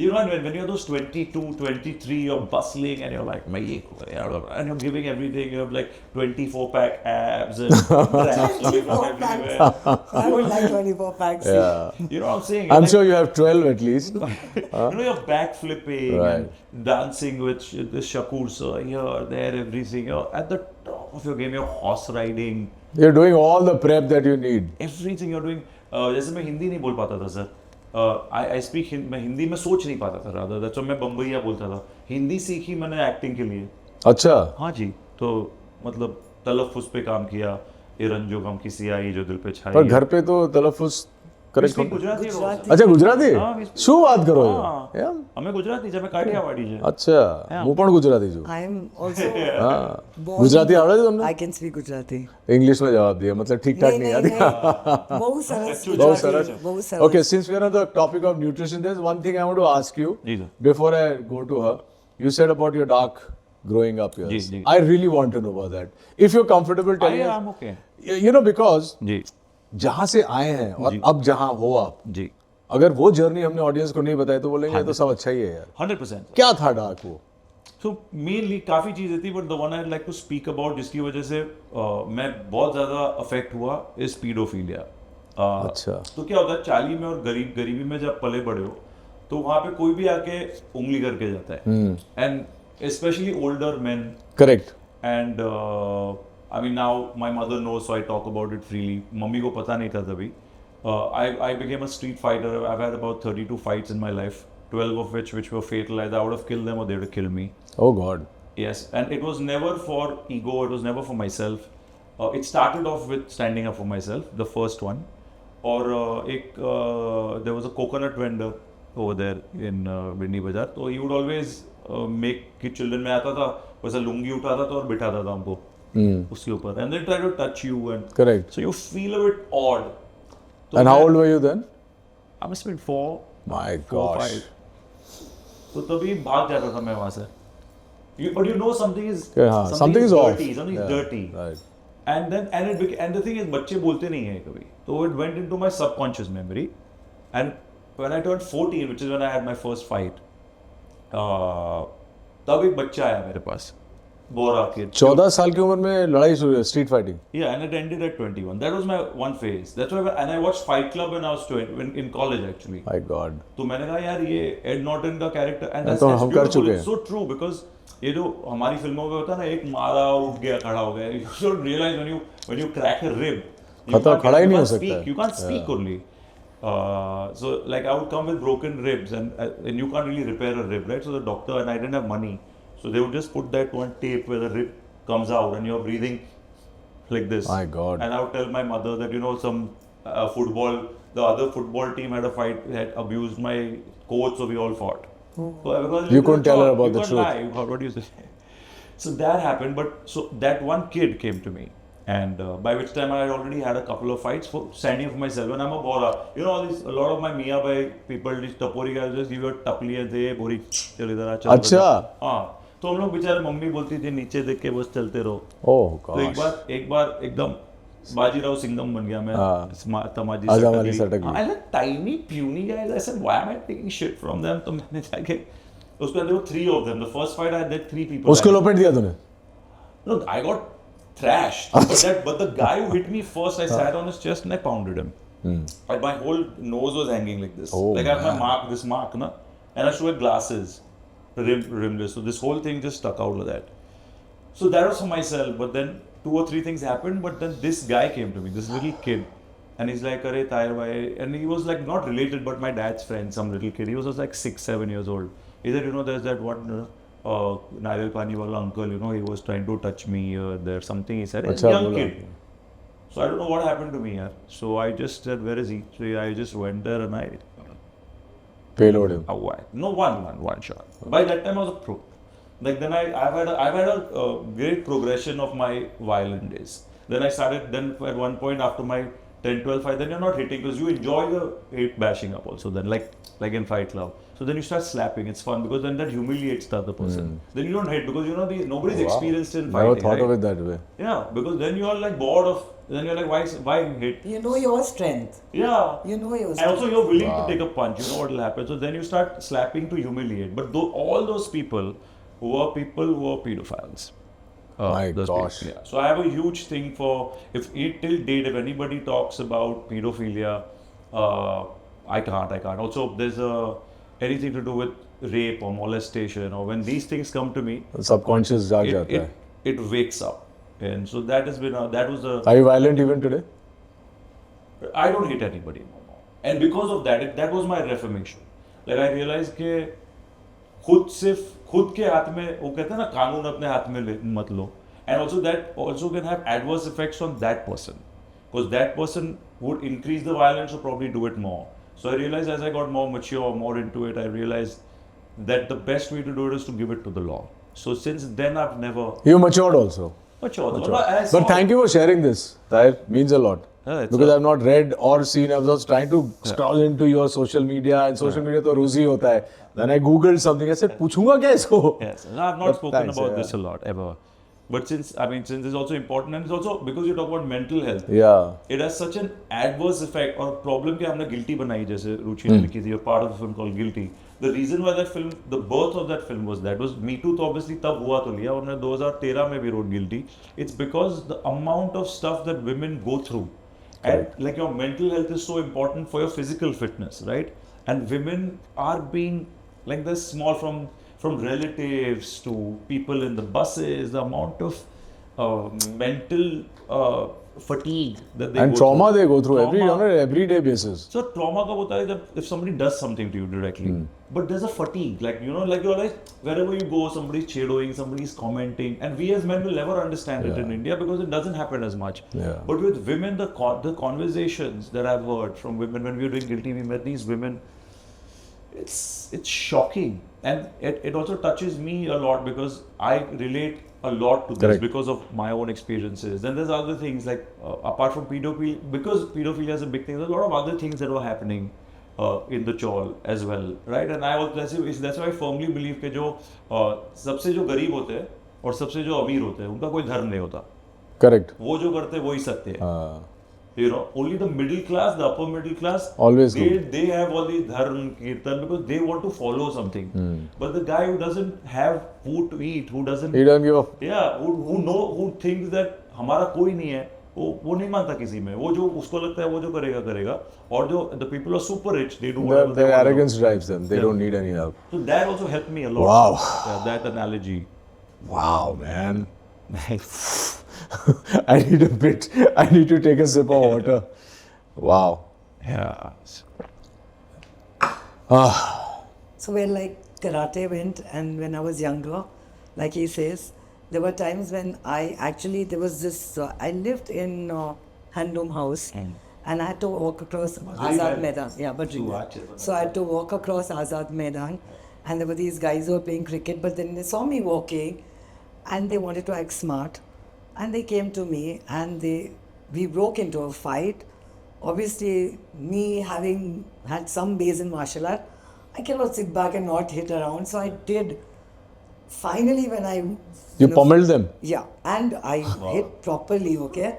You know, when you're those 22, 23, you're bustling and you're like, and you're giving everything, you have like 24-pack abs and abs away from everywhere. I would like 24 packs. Yeah. You know what I'm saying? I'm Like, sure you have 12 at least. you know, you're backflipping Right. and dancing with the Shakur sir here, there, everything. You're at the top of your game. You're horse riding. You're doing all the prep that you need. Everything you're doing. जैसे मैं हिंदी नहीं बोल पाता था sir. I speak मैं हिंदी में सोच नहीं पाता था rather. That's why मैं बम्बईया बोलता था. हिंदी सीखी मैंने एक्टिंग के लिए. अच्छा. हाँ जी. तो मतलब तलफ़ुज़ पे काम किया. इरन जो गम की सियाही जो दिल पे छाई. पर घर पे तो तलफ़ुज़ करेक्ट हो. गुजराती. अच्छा गुजराती. हाँ, શું વાત કરો છો? हाँ. અમે ગુજરાતી છે અમે કાઠિયાવાડી છે. અચ્છા હું પણ ગુજરાતી છું. I am also હા born- ગુજરાતી આવડે છે તમને? I can speak Gujarati. English में जवाब दिया मतलब ठीक ठाक नहीं आती. बहुत सरस बहुत Gujarati, सरस. बहुत सरस. Okay, since we are on the topic of nutrition, there's one thing I want to ask you ji sir. before I go to her. You said about your dark growing up years. जी. I really want to know about that. If you're comfortable telling us. I'm okay. You know, because जी जहाँ से आए हैं और अब जहाँ हो आप, जी अगर वो जर्नी हमने ऑडियंस को नहीं बताई तो बोलेंगे तो सब अच्छा ही है यार. 100%. क्या था डार्क वो? So mainly काफ़ी चीज़ें थी, but the one I'd like to speak about जिसकी वजह से मैं बहुत ज़्यादा अफेक्ट हुआ is pedophilia. अच्छा. तो क्या होता है चाली में और गरीबी में जब पले बड़े हो तो वहाँ पे कोई भी आके उंगली करके जाता है. And especially older men. Correct. And I mean now my mother knows, so I talk about it freely. Mummy को पता नहीं था तभी. I became a street fighter. I've had about 32 fights in my life, 12 of which were fatal. Either I would have killed them or they would have killed me. Oh God. Yes, and it was never for ego. It was never for myself. It started off with standing up for myself, the first one. Or there was a coconut vendor over there in Bindi Bazaar. So he would always make कि children में आता था, वैसा लुंगी उठाता था और बिठाता था हमको उसके ऊपर. And they try to touch you and Correct. so you feel a bit odd. So And how old were you then? I must have been 4. My 4, gosh. 5. तो तभी भाग जाता था मैं वहाँ से. But you know something is something is off. dirty. Something is dirty. Right. And then and the thing is बच्चे बोलते नहीं हैं कभी. So it went into my subconscious memory. And when I turned 14, which is when I had my first fight, तब एक बच्चा आया मेरे पास. बोरा kid. 14 साल की उम्र में लड़ाई शुरू हुई, street fighting. Yeah, and it ended at 21. That was my one phase. That's why, and I watched Fight Club when I was 20, in college actually. My God. तो मैंने कहा यार ये एड नॉर्टन का कैरेक्टर, and that's तो हम कर चुके हैं. so true because ये जो हमारी फिल्मों में होता है ना, एक मारा और उठ गया खड़ा हो गया. You should realize when you crack a rib, खड़ा ही नहीं हो सकता. You can't speak only. So like I would come with broken ribs and you can't really repair a rib, right? So the doctor, and I didn't have money. So they would just put that one tape where the rib comes out and you're breathing like this. My God. And I would tell my mother that, you know, some the other football team had a fight, had abused my coach, so we all fought. So You couldn't tell her about the truth. Lie. What do you say? So that happened, but so that one kid came to me. And by which time I had already had a couple of fights for standing for myself. And I'm a bora. You know, a lot of my Mia Bhai people, these tapori guys just give you a tapli and say, hey, bori, chal idhar aa, chal. अच्छा. हाँ. तो हम लोग बेचारे mummy बोलती थी नीचे देख के बस चलते रहो. Oh तो एक बार एकदम बाजीराव सिंघम बन गया मैं. तमाजी सटकली. And a tiny puny guys, I said, why am I taking shit from them? तो मैंने जाके उसके अंदर 3 of them. The first fight I had 3 people. उसको लोपेट दिया तूने? No, I got thrashed. But the guy who hit me first, I sat on his chest and I pounded him. And my whole nose was hanging like this. Oh, like I have this mark, na? And I should wear glasses, rimless. So this whole thing just stuck out like that. So that was for myself. But then 2 or 3 things happened. But then this guy came to me, this little kid. And he's like, Arey Taher bhai. And he was like not related, but my dad's friend, some little kid. He was just like 6-7 years old. He said, you know, there's that one Nariyal Pani wala uncle, you know, he was trying to touch me. There's something he said. A young kid. So I don't know what happened to me here. So I just said, where is he? So I just went there and I payload him. No, one shot. By that time I was a pro. Like then I've had a great progression of my violent days. Then I started. Then at one point after my 10-12 fight, then you're not hitting because you enjoy the hate bashing up also. Then like in Fight Club. So then you start slapping. It's fun because then that humiliates the other person. Then you don't hit because you know nobody's experienced in fighting. Never thought of it that way. Yeah, because then you are like bored of. Then you're like, why hit? You know your strength. Yeah. You know your strength. And also you're willing to take a punch. You know what will happen. So then you start slapping to humiliate. But all those people who are pedophiles. My gosh. Yeah. So I have a huge thing for till date if anybody talks about pedophilia, I can't. Also there's anything to do with rape or molestation or when these things come to me, subconscious जाग जाता है. It wakes up. And so that has been that was a. Are you violent even today? I don't hit anybody anymore. And because of that, that was my reformation. Like I realized कि खुद के हाथ में वो कहते हैं ना कानून अपने हाथ में मत लो. And also that also can have adverse effects on that person because that person would increase the violence or probably do it more. So I realized as I got more mature, more into it, I realized that the best way to do it is to give it to the law. So since then I've never. You matured also. Matured. But thank you for sharing this. That means a lot. Because I've not read or seen. I was trying to scroll into your social media and social media तो रोज ही होता है. Then I googled something. I said पूछूंगा क्या इसको? Yes. No, I've not spoken about this a lot ever. But since it's also important and it's also because you talk about mental health. Yeah. It has such an adverse effect और problem कि हमने guilty बनाई जैसे रुचि ने लिखी थी. You're part of a film called Guilty. The reason why that film, the birth of that film was Me Too तो obviously तब हुआ तो लिया और हमने 2013 में भी wrote Guilty. It's because the amount of stuff that women go through. And like your mental health is so important for your physical fitness, right? And women are being like this small from relatives to people in the buses, the amount of mental fatigue that they and go trauma through. They go through on an everyday basis. So trauma ka hota hai if somebody does something to you directly, but there's a fatigue, like you know, like you're like wherever you go, somebody's shadowing, somebody's commenting, and we as men will never understand it in India because it doesn't happen as much. Yeah. But with women, the conversations that I've heard from women when we were doing Guilty, we met these women. It's shocking, and it also touches me a lot because I relate a lot to this because of my own experiences. Then there's other things like apart from pedophilia, because pedophilia is a big thing. There's a lot of other things that were happening in the chawl as well, right? And I also that's why I firmly believe कि जो सबसे जो गरीब होते हैं और सबसे जो अमीर होते हैं उनका कोई धर्म नहीं होता. Correct. वो जो करते हैं वही सत्य है. You know, only the middle class, the upper middle class, always they have all the dharm kirtan because they want to follow something. But the guy who doesn't have food to eat, who doesn't, he doesn't give a who thinks that हमारा कोई नहीं है, वो नहीं मानता किसी में. वो जो उसको लगता है वो जो करेगा. और जो the people are super rich, they do whatever their arrogance drives them. They don't need any help. So that also helped me a lot. Wow. Yeah, that analogy. Wow, man. I need to take a sip of water. Wow. Yeah. So where like karate went, and when I was younger, like he says, there were times when there was this, I lived in Handloom House, and I had to walk across Azad Maidan. Yeah, but so I had to walk across Azad Maidan, and there were these guys who were playing cricket, but then they saw me walking, and they wanted to act smart. And they came to me and we broke into a fight. Obviously, me having had some base in martial art, I cannot sit back and not hit around. So I did. Finally, when I... You pummeled them? Yeah. And I hit properly, okay?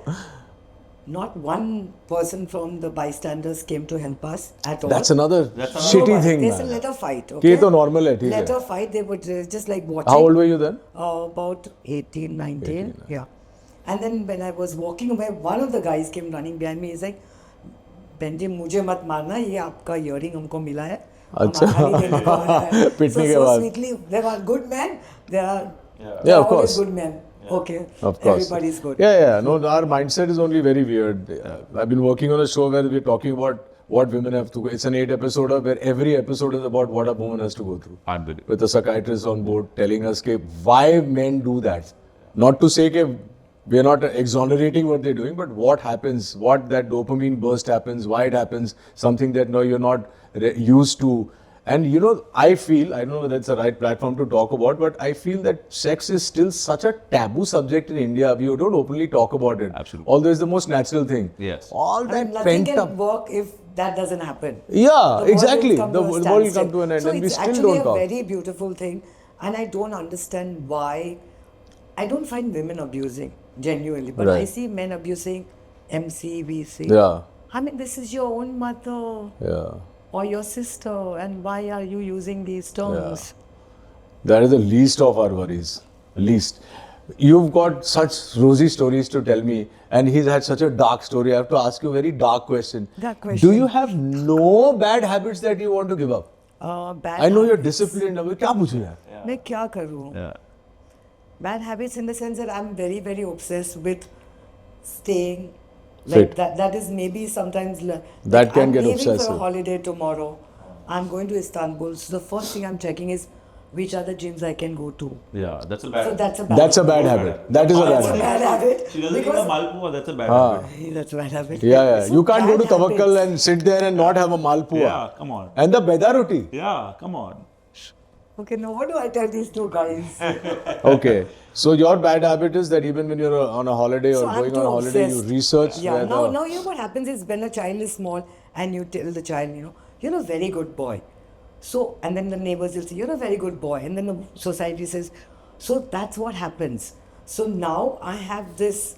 Not one person from the bystanders came to help us at all. That's another shitty thing, There's man. a letter fight, okay? It's normal hai, theek hai. Letter fight, they would just like watching. How old were you then? About 18, 19. Yeah. And then when I was walking away, one of the guys came running behind me. He's like, "Benji, मुझे मत मारना, ये आपका earring हमको मिला है." अच्छा. पिटने के बाद. Sweetly, there are good men. There are of course. good men. Yeah. Okay. Of course. Everybody's good. Yeah. No, our mindset is only very weird. I've been working on a show where we're talking about what women have to go. It's an 8-episoder where every episode is about what a woman has to go through. Unbelievable. With a psychiatrist on board telling us why men do that. Not to say we are not exonerating what they're doing, but what happens, what that dopamine burst happens, why it happens, something that you're not used to. And I feel, I don't know whether that's the right platform to talk about, but I feel that sex is still such a taboo subject in India. We don't openly talk about it. Absolutely. Although it's the most natural thing. Yes. All that nothing can work if that doesn't happen. Yeah, exactly. The world will come to an end, and we still don't talk. So it's actually a very beautiful thing, and I don't understand why. I don't find women abusing, genuinely, but I see men abusing MC, VC. Yeah. I mean, this is your own mother. Yeah. Or your sister, and why are you using these terms? Yeah. That is the least of our worries. Least. You've got such rosy stories to tell me, and he's had such a dark story. I have to ask you a very dark question. Do you have no bad habits that you want to give up? Bad I know you're habits. disciplined. क्या पूछूं यार? मैं क्या करूं? Bad habits in the sense that I'm very, very obsessed with staying. Like that is maybe sometimes that can I'm get leaving obsessive. for a holiday tomorrow. I'm going to Istanbul. So the first thing I'm checking is which are the gyms I can go to. Yeah, that's a bad So habit. that's a bad habit. That is a bad habit. bad habit. She doesn't eat a malpua, that's a bad habit. That's a bad habit. Yeah. So You can't go to bad Tawakkal habits. and sit there and not have a malpua. Yeah, come on. And the beda roti. Yeah, come on. Okay, now what do I tell these two guys? Okay. So your bad habit is that even when you're on a holiday or So I'm going on too a holiday, obsessed. you research. Yeah, now you know what happens is when a child is small and you tell the child, you're a very good boy. So, and then the neighbors will say, you're a very good boy. And then the society says, so that's what happens. So now I have this,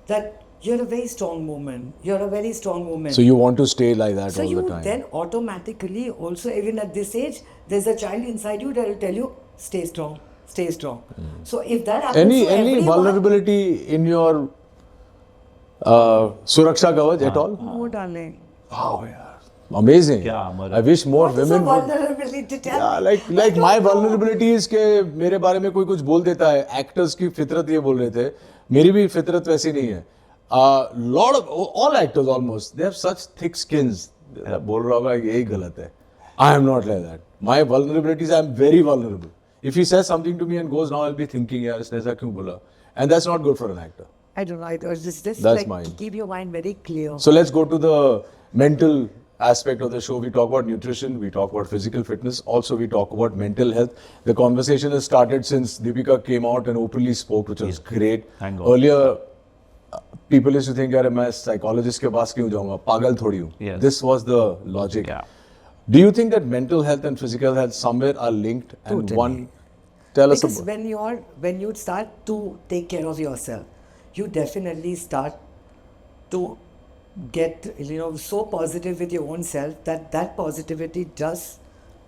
that you're a very strong woman. You're a very strong woman. So you want to stay like that So all the you time. then automatically also, even at this age, there's a child inside you that will tell you, stay strong, stay strong. So if that happens to Any everyone, vulnerability in your Suraksha Kavach at all? No, darling. Wow, yeah. Amazing. I wish more women would. Vulnerability to tell Yeah, like my vulnerability is कि मेरे बारे में कोई कुछ बोल देता है. Actors की फितरत ये बोल रहे थे. मेरी भी फितरत वैसी नहीं है. Lot of all actors almost they have such thick skins. बोल रहा होगा यही गलत है. I am not like that. My vulnerabilities, I am very vulnerable. If he says something to me and goes, now I'll be thinking, यार इसने ऐसा क्यों बोला? And that's not good for an actor. I don't know. I just That's like mine. keep your mind very clear. So let's go to the mental aspect of the show. We talk about nutrition, we talk about physical fitness, also we talk about mental health. The conversation has started since Deepika came out and openly spoke, which was great. Thank God. Earlier, people used to think, यार मैं psychologist के पास क्यों जाऊँगा? पागल थोड़ी हूँ. Yes. This was the logic. Yeah. Do you think that mental health and physical health somewhere are linked? And Totally. one, tell us Because about. when you start to take care of yourself, you definitely start to get so positive with your own self that positivity does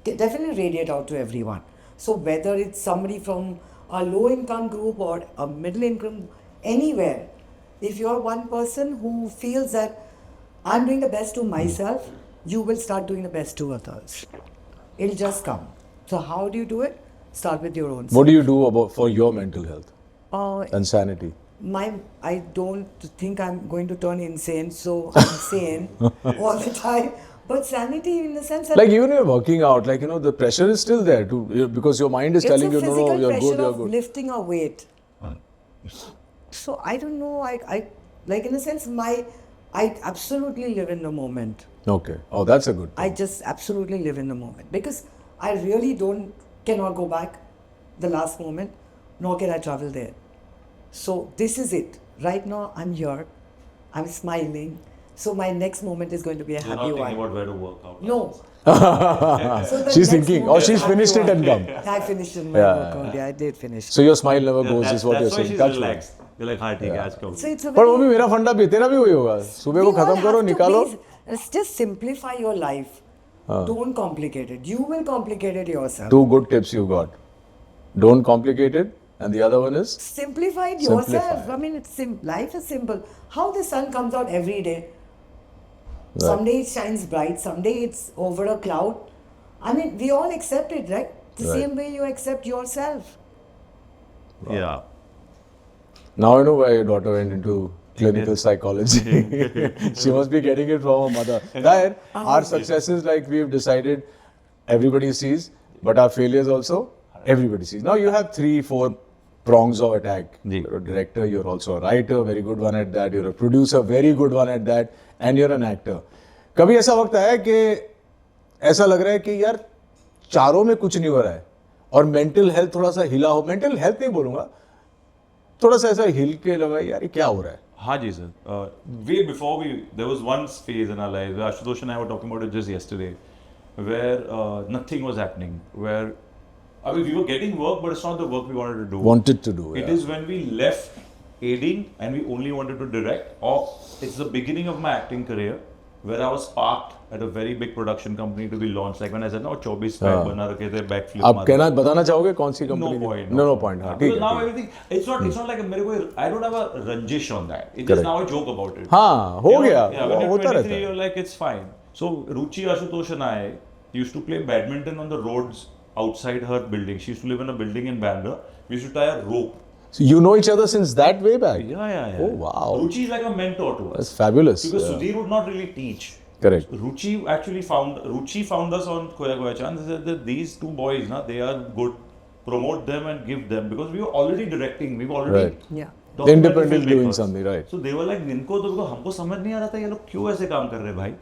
definitely radiate out to everyone. So whether it's somebody from a low income group or a middle income, anywhere, if you're one person who feels that I'm doing the best to myself, you will start doing the best to others. It'll just come. So how do you do it? Start with your own self. What do you do for your mental health Uh, and sanity? I don't think I'm going to turn insane, so I'm sane all the time. But sanity in the sense that Like even you're working out, like the pressure is still there because your mind is it's telling a you, no, physical you're pressure good, you're of good. lifting a weight. So I don't know. I like in a sense I absolutely live in the moment. Okay. Oh, that's a good I thing. just absolutely live in the moment because I really cannot go back the last moment, nor can I travel there. So this is it. Right now I'm here, I'm smiling. So my next moment is going to be a You're happy not thinking one. about where to work out. No. So the She's next thinking, moment she's is a happy finished it one. and come. I finished in my Yeah. workout. Yeah, I did finish. So your smile never goes, is what you're That's why saying. she's Touch wood. relaxed. You're like, हाँ ठीक है आज करो. So it's a पर वो भी very मेरा फंडा भी है, तेरा भी वही होगा. सुबह को we all खत्म करो, have to निकालो. please, just simplify your life. Don't complicate it. You will complicate it yourself. Two good tips you got. Don't complicate it. And the other one is? Simplify it Simplify yourself. it. I mean, life is simple. How the sun comes out every day. Right. Someday it shines bright, someday it's over a cloud. I mean, we all accept it, right? The Right. same way you accept yourself. Yeah. Now I know why your daughter went into clinical psychology. She must be getting it from her mother. Taher, our successes, like we've decided, everybody sees, but our failures also, everybody sees. Now you have 3-4 prongs of attack. Ji. You're a director, you're also a writer, very good one at that. You're a producer, very good one at that. And you're an actor. कभी ऐसा वक्त आया कि ऐसा लग रहा है कि यार चारों में कुछ नहीं हो रहा है और मेंटल हेल्थ थोड़ा सा हिला हो, मेंटल हेल्थ नहीं बोलूंगा, थोड़ा सा ऐसा हिल के लगा यार ये क्या हो रहा है? हाँ जी sir. Way before there was one phase in our lives. Ashutosh and I were talking about it just yesterday, where nothing was happening. Where I mean, we were getting work, but it's not the work we wanted to do. Wanted to do. It Yeah. is when we left aiding and we only wanted to direct, or it's the beginning of my acting career, where I was parked at a very big production company to be launched. Like when I said, no, 24 pack बना रखे थे, backflip आप मार कहना बताना चाहोगे कौन सी company? No point. No point. हाँ, ठीक Because है. now ठीक है. everything, it's not like मेरे को, I don't have a ranjish on that. It's Correct. just now I joke about it. हाँ, हो You know, गया. Yeah, when वो you're होता 23, रहता है. you're like, it's fine. So Ruchi, Ashutosh and I used to play badminton on the roads outside her building. She used to live in a building in Bandra. We used to tie a rope. So you know each other since that way back? Yeah. Oh, wow. Ruchi is like a mentor to us. That's fabulous. Because Yeah. Sudhir would not really teach. Correct. Ruchi found us on Khoya Khoya Chand. They said that these two boys, they are good. Promote them and give them, because we were already directing. We were already Right. Yeah. documentary Independent doing filmmakers. something, right. So they were like, हमको समझ नहीं आ रहा था ये लोग क्यों ऐसे काम कर रहे हैं भाई.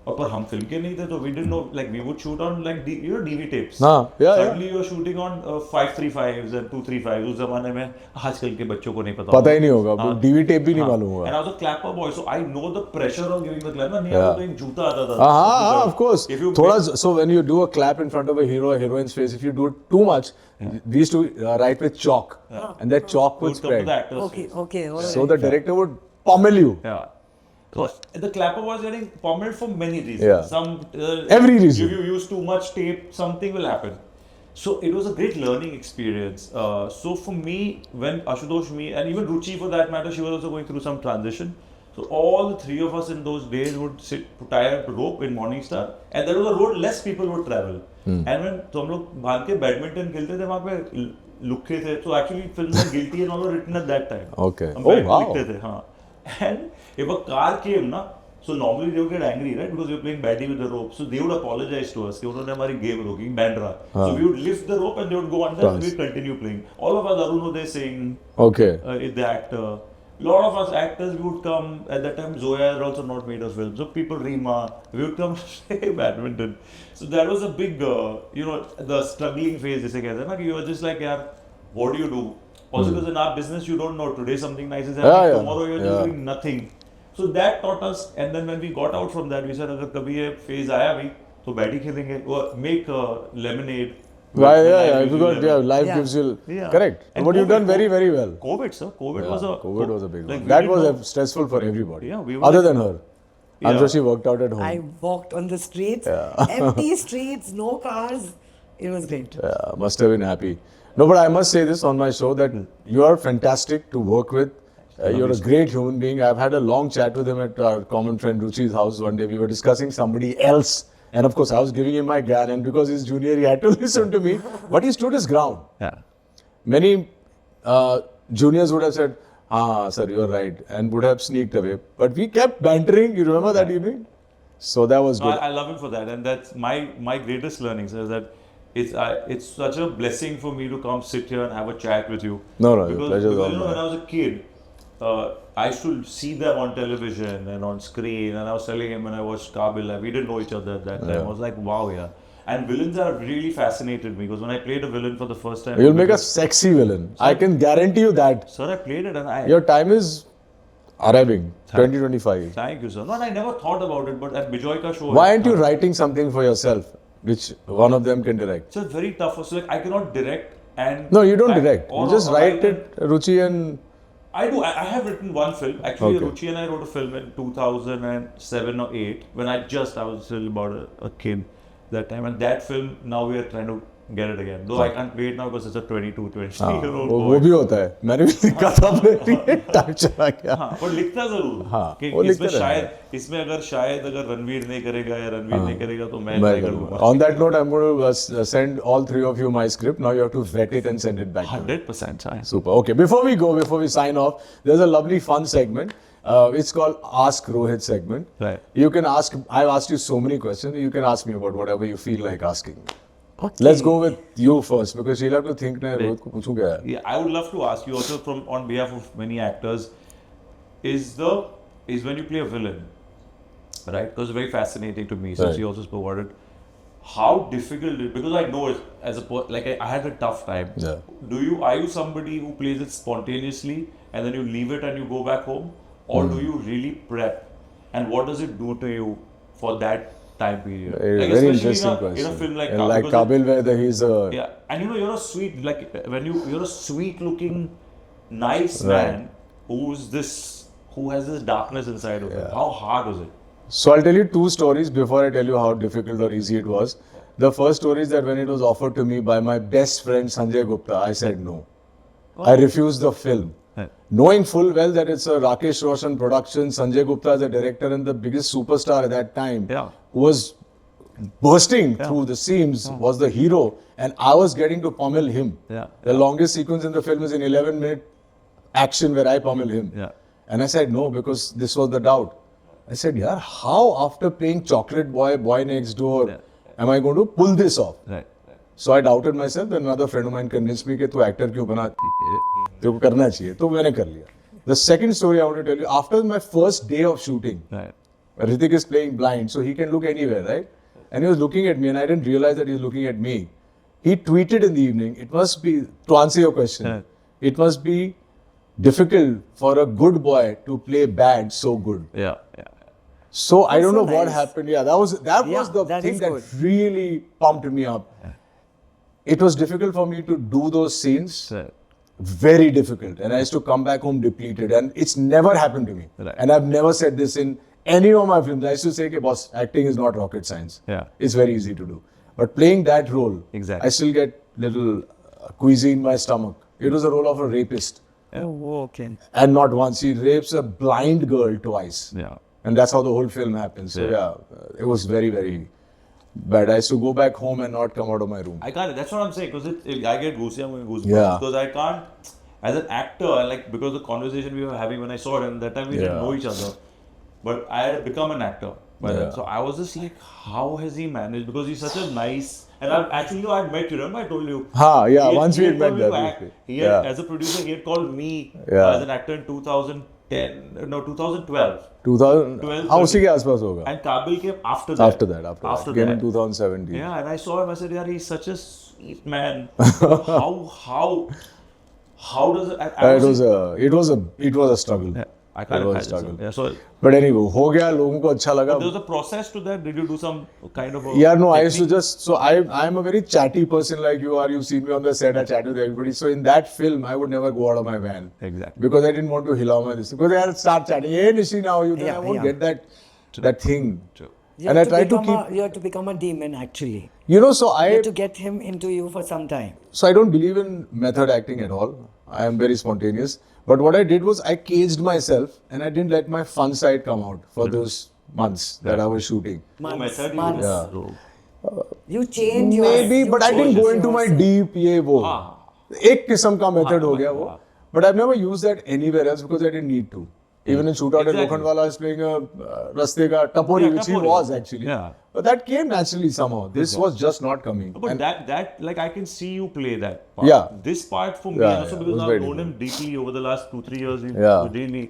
और पर हम फिल्म के नहीं थे, तो we didn't know, like we would shoot on like DV tapes. हाँ, yeah. Suddenly you are shooting on 535s and 235s. उस जमाने में आजकल के बच्चों को नहीं पता. पता ही नहीं होगा. हाँ. डीवी टेप भी नहीं हाँ. मालूम होगा. And I was a clapper boy, so I know the pressure of giving the clap. नहीं Yeah. आता तो एक जूता आता था. हाँ, of course. If you थोड़ा, so when you do a clap in front of a hero or heroine's face, if you do it too much, we used to write with chalk, and that chalk would come to the spread. actor's Okay, face. okay, all right. So the director would pummel you. Yeah. So the clapper was getting pummeled for many reasons. Yeah. Some Every reason. If you use too much tape, something will happen. So it was a great learning experience. So for me, when Ashutosh, me, and even Ruchi for that matter, she was also going through some transition. So all the three of us in those days would tie a rope in Morningstar, and there was a road less people would travel. And when तो हम लोग भाग के badminton खेलते थे वहाँ पे लुक्के थे. So actually film में guilty and all were written at that time. Okay. हम Oh, बैठ के wow. लिखते थे, हाँ. And if a car came ना, so normally they would get angry, right? Because we were playing baddie with the rope. So they would apologize to us कि उन्होंने हमारी game रोकी, Bandra. So we would lift the rope and they would go under and we would continue playing. All of us, Arunodaya Singh, Okay. the actor. Lot of us actors, we would come, at that time Zoya had also not made a film. So people, Reema, we would come play badminton. So that was a big, the struggling phase, जिसे कहते हैं ना, कि you were just like, यार, what do you do? Also because in our business, you don't know, today something nice is happening, tomorrow you're just doing nothing. So that taught us, and then when we got out from that, we said, अगर कभी ये phase आया भी, तो बैटी खेलेंगे, वो make lemonade. Why, When life I gives you forgot, lemon. life Yeah. gives you, Yeah. correct. And But you've done COVID, very, very well. COVID, sir. COVID was a big like, one. we That didn't was know. stressful for everybody. Yeah, we were Other like- than her. I'm Yeah. sure she worked out at home. I walked on the streets, empty streets, no cars. It was great. Yeah, must have been happy. No, but I must say this on my show that you are fantastic to work with. You're a great human being. I've had a long chat with him at our common friend Ruchi's house one day. We were discussing somebody else. And of course, I was giving him my gan. And because he's junior, he had to listen to me. But he stood his ground. Yeah. Many juniors would have said, sir, you're right. And would have sneaked away. But we kept bantering. You remember that evening? So that was No, good. I love him for that, and that's my greatest learnings is that it's such a blessing for me to come sit here and have a chat with you. No, the because pleasure's all when mine. I was a kid, I used to see them on television and on screen, and I was telling him when I watched Kaala, we didn't know each other at that time. Yeah. I was like, wow, yeah. And villains are really fascinated me because when I played a villain for the first time, You'll make a sexy villain. I can guarantee you that. Sir, I played it and I. Your time is arriving, 2025. Thank you, sir. No, and I never thought about it, but at Bijoy ka show. Why aren't you writing something for yourself, which one of them can direct? So it's very tough. So like I cannot direct and. No, you don't act direct. or- You just or write and- it, Ruchi, and I do. I have written one film. Actually, Okay. Ruchi and I wrote a film in 2007 or 8 when I was still about a kid that time. And that film, now we are trying to get it again. Though I can't play it now because it's a 22, 23-year-old वो boy. भी होता है. मैंने भी लिखा था अपने लिए. टाइम चला गया. हाँ, पर लिखता जरूर हाँ, कि वो इसमें लिखते शायद इसमें अगर रणवीर नहीं करेगा या रणवीर नहीं करेगा तो मैं मैं नहीं करूँगा. करूँगा. On that note, I'm going to send all three of you my script. Now you have to vet it and send it back. to me. 100%. हाँ. Super. Okay, before we sign off, there's a lovely fun segment. It's called Ask Rohit segment. Right. You can ask, I've asked you so many questions. You can ask me about whatever you feel like asking. Let's go with you first because she'll have to think ना रोहित को पूछूं क्या है. Yeah, I would love to ask you also from on behalf of many actors, is when you play a villain, right? Because it's very fascinating to me since Right. you also spoke about it. How difficult it because I know it as I had a tough time. Yeah. Are you somebody who plays it spontaneously and then you leave it and you go back home, or do you really prep? And what does it do to you for that time period? A Like, very especially interesting in a question. film like And Kaala, like because Kabil, where he's a yeah, and you're a sweet, like when you're a sweet-looking, nice Right. man who has this darkness inside of him. How hard was it? So I'll tell you two stories before I tell you how difficult or easy it was. The first story is that when it was offered to me by my best friend Sanjay Gupta, I said no. I refused the film. Right. Knowing full well that it's a Rakesh Roshan production, Sanjay Gupta is the director and the biggest superstar at that time, Yeah. who was bursting through the seams, was the hero, and I was getting to pummel him. Yeah. The longest sequence in the film is an 11-minute action where I pummel him. Yeah. And I said no because this was the doubt. I said, yaar, how after playing Chocolate Boy, Boy Next Door, am I going to pull this off? Right. So I doubted myself. Then another friend of mine convinced me that you actor क्यों बना तेरे को करना चाहिए. तो मैंने कर लिया. The second story I want to tell you, after my first day of shooting, Right. Hrithik is playing blind, so he can look anywhere, right? And he was looking at me, and I didn't realize that he was looking at me. He tweeted in the evening, it must be, to answer your question, it must be difficult for a good boy to play bad so good. Yeah. Yeah. So I don't so know what nice. happened. Yeah, that was the that thing is that good. really pumped me up. It was difficult for me to do those scenes. Right. Very difficult. And I used to come back home depleted. And it's never happened to me. Right. And I've never said this in any of my films. I used to say, okay, boss, acting is not rocket science. Yeah. It's very easy to do. But playing that role, Exactly. I still get little queasy in my stomach. It was a role of a rapist. Oh, okay. And not once. He rapes a blind girl twice. Yeah. And that's how the whole film happens. So yeah, it was very, very bad. I used to go back home and not come out of my room. I can't. That's what I'm saying. Because I get goosebumps. Yeah. Because I can't, as an actor, because the conversation we were having when I saw it, and that time we didn't know each other. But I had become an actor by then. So I was just like, how has he managed? Because he's such a nice. And I'd met you. Remember I told you? Once we had met told me to that. act. He had, as a producer, he had called me as an actor in 2012. 2000. हाँ उसी के आसपास होगा. And Kabil came after that. After that. Came in 2017. Yeah, and I saw him. I said, "Yeah, he's such a sweet man. How does it?" It was a struggle. I can't It was a imagine. struggle. Yeah, so But anyway, हो गया, लोगों को अच्छा लगा. there was a process to that. Did you do some kind of a Yeah, no, I used to technique? just, so I'm a very chatty person like you are. You've seen me on the set, I chat with everybody. So in that film, I would never go out of my van. Exactly. Because I didn't want to hilau my this. Because I'll start chatting, hey Nishriin, how are you? Then Yeah, I won't yeah. get that thing. True. You And I have to try to become keep, you have to become a demon actually. you know, so You have to get him into you for some time. So I don't believe in method acting at all. I am very spontaneous. But what I did was I caged myself and I didn't let my fun side come out for those months that I was shooting. No Months, method. You months. Yeah. You change your. Maybe, you but I didn't change go into my yourself. deep ये वो. एक किस्म का method हो गया वो. But I've never used that anywhere else because I didn't need to. Even in Shootout at Exactly. Lokhandwala, I was playing a Raste ka Tapori, Yeah, which he Tapori. was actually. Yeah. But that came naturally somehow. This was just not coming. But And that like I can see you play that part. Yeah. This part for me, Yeah, also yeah, it because was I've very known him deeply over the last 2-3 years. Yeah. We really,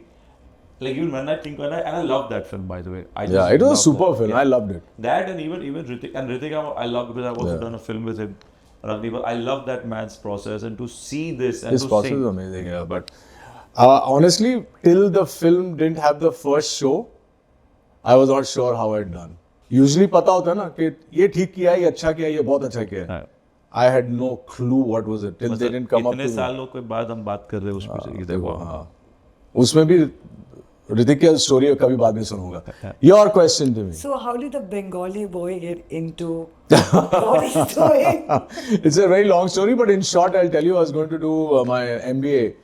like even when I think and I love that film by the way. I just yeah, it was a love super that. film. Yeah. I loved it. That and even Ritik I love because I've also done a film with him. Ranveer, I love that man's process and to see this and His to process sing. is amazing, yeah. But honestly, till the film didn't have the first show, I was not sure how I'd done. Usually पता होता है ना कि ये ठीक किया है, ये अच्छा किया है, ये बहुत अच्छा किया है. हाँ. I had no clue what was it till they didn't come up इतने to me. सालों के बाद हम बात कर रहे हैं उस पे कि देखो हाँ. उसमें भी ऋतिक की स्टोरी कभी बाद में सुनूंगा. Your question to me. So how did the Bengali boy get into what he's doing? It's a very long story, but in short, I'll tell you, I was going to do my MBA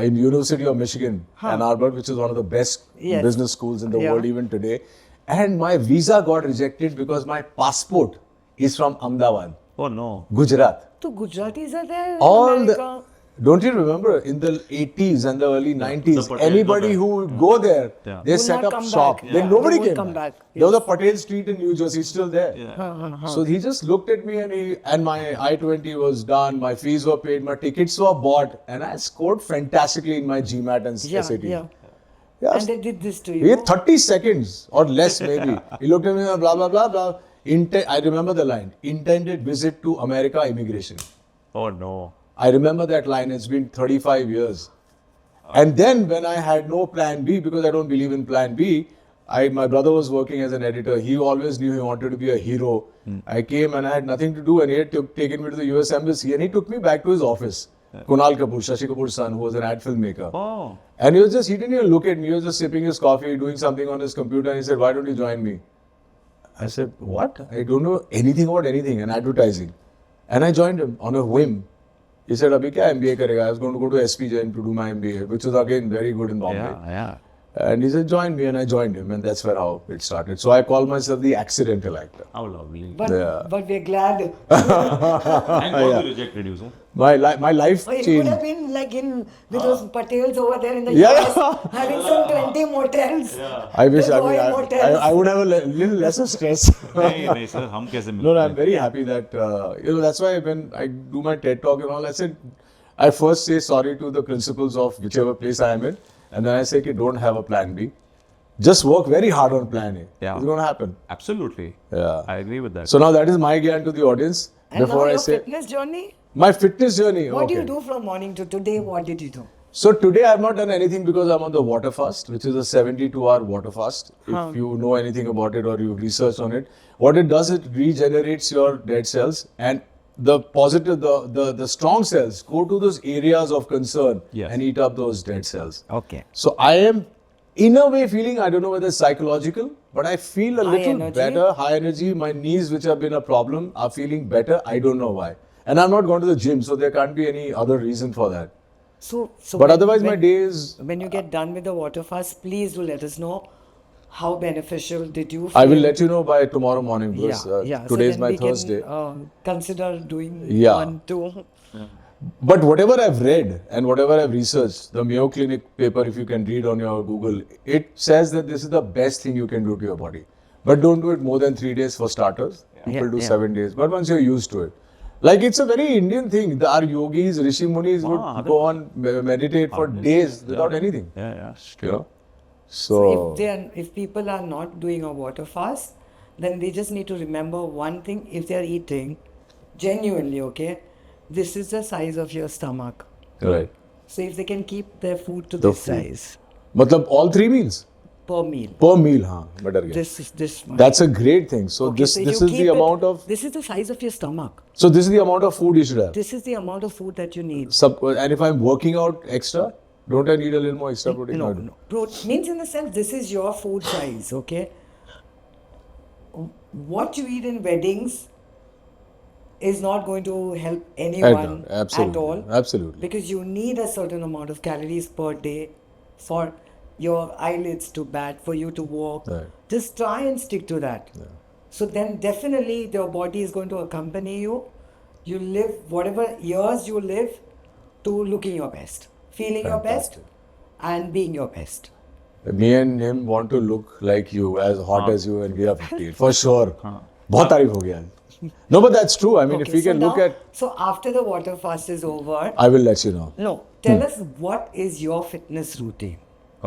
in University of Michigan, Ann Arbor, which is one of the best Yes. business schools in the Yeah. world even today. And my visa got rejected because my passport is from Ahmedabad, oh no. Gujarat. So Gujaratis are there in All America. don't you remember in the 80s and the early 90s, the Patels anybody were who would go there, Yeah. they Would set not up come shop. back. Then Yeah. nobody They would came come back. back. There was a Patel Street in New Jersey, it's still there. Yeah. So he just looked at me and my I-20 was done, my fees were paid, my tickets were bought, and I scored fantastically in my GMAT and Yeah, SAT. yeah. Yes. And they did this to He you. had 30 seconds or less maybe. He looked at me and blah, blah, blah, blah. I remember the line, intended visit to America immigration. Oh no. I remember that line, it's been 35 years. And then when I had no plan B, because I don't believe in plan B, my brother was working as an editor. He always knew he wanted to be a hero. I came and I had nothing to do and he had taken me to the US Embassy and he took me back to his office. Kunal Kapoor, Shashi Kapoor's son, who was an ad filmmaker. Oh. And he didn't even look at me. He was just sipping his coffee, doing something on his computer and he said, why don't you join me? I said, what? I don't know anything about anything and advertising. And I joined him on a whim. He said, Abhi kya MBA karega? I was going to go to SP Jain to do my MBA, which was again very good in Bombay. Yeah. And he said, join me, and I joined him, and that's where how it started. So I call myself the accidental actor. How lovely. But Yeah. but we're glad. Thank God we rejected you, so. My life Oh, it would changed. have been like with those Patels over there in the Yeah. US having some 20 motels. I wish The I, Roy mean, motels. I would have a little lesser stress. नहीं sir, हम कैसे मिलते No, I'm very happy that, that's why when I do my TED talk and all, I first say sorry to the principals of whichever place I am in, and then I say, don't have a plan B. Just work very hard on plan A. Yeah. It's going to happen. Absolutely. Yeah. I agree with that. So now that is my gyan to the audience. And Before now I your say, fitness journey? my fitness journey. What do okay. you do from morning to today? What did you do? So today I've not done anything because I'm on the water fast, which is a 72-hour water fast. If you know anything about it or you've researched on it, what it does, it regenerates your dead cells and the positive, the strong cells go to those areas of concern Yes. and eat up those dead cells. Okay. So I am in a way feeling, I don't know whether it's psychological, but I feel a High little energy? better, high energy. My knees, which have been a problem, are feeling better. I don't know why. And I'm not going to the gym, so there can't be any other reason for that. So But when- otherwise, my when- day is. When you get done with the water fast, please do let us know how beneficial did you feel. I will let you know by tomorrow morning because So today is then my we Thursday. Can, consider doing Yeah. 1, 2. But whatever I've read and whatever I've researched, the Mayo Clinic paper, if you can read on your Google, it says that this is the best thing you can do to your body. But don't do it more than 3 days for starters. People do 7 days. But once you're used to it. Like it's a very Indian thing. Our yogis, Rishi Munis would go on meditate for days without anything. Yeah. You know? So So, if people are not doing a water fast, then they just need to remember one thing. If they are eating genuinely, okay, this is the size of your stomach. right. So if they can keep their food to The this food. size, मतलब all 3 meals? per meal. Per meal, हाँ, मैं डर गया. This much. That's a great thing. So Okay, this so this you is the keep it- amount of. This is the size of your stomach. So this is the amount of food you should have. This is the amount of food that you need. And if I'm working out extra, don't I need a little more extra protein? No. Means in the sense, this is your food size, okay? What you eat in weddings is not going to help anyone Absolutely. at all. Absolutely. Because you need a certain amount of calories per day for your eyelids to bat, for you to walk. Right. Just try and stick to that. So then definitely your body is going to accompany you. You live whatever years you live to looking your best, feeling your best, and being your best. Me and him want to look like you, as hot as you, and we are 58 for sure. बहुत तारीफ हो गया. No, but that's true. I mean, Okay, if we can so look now- at, So after the water fast is over, I will let you know. no, tell us what is your fitness routine?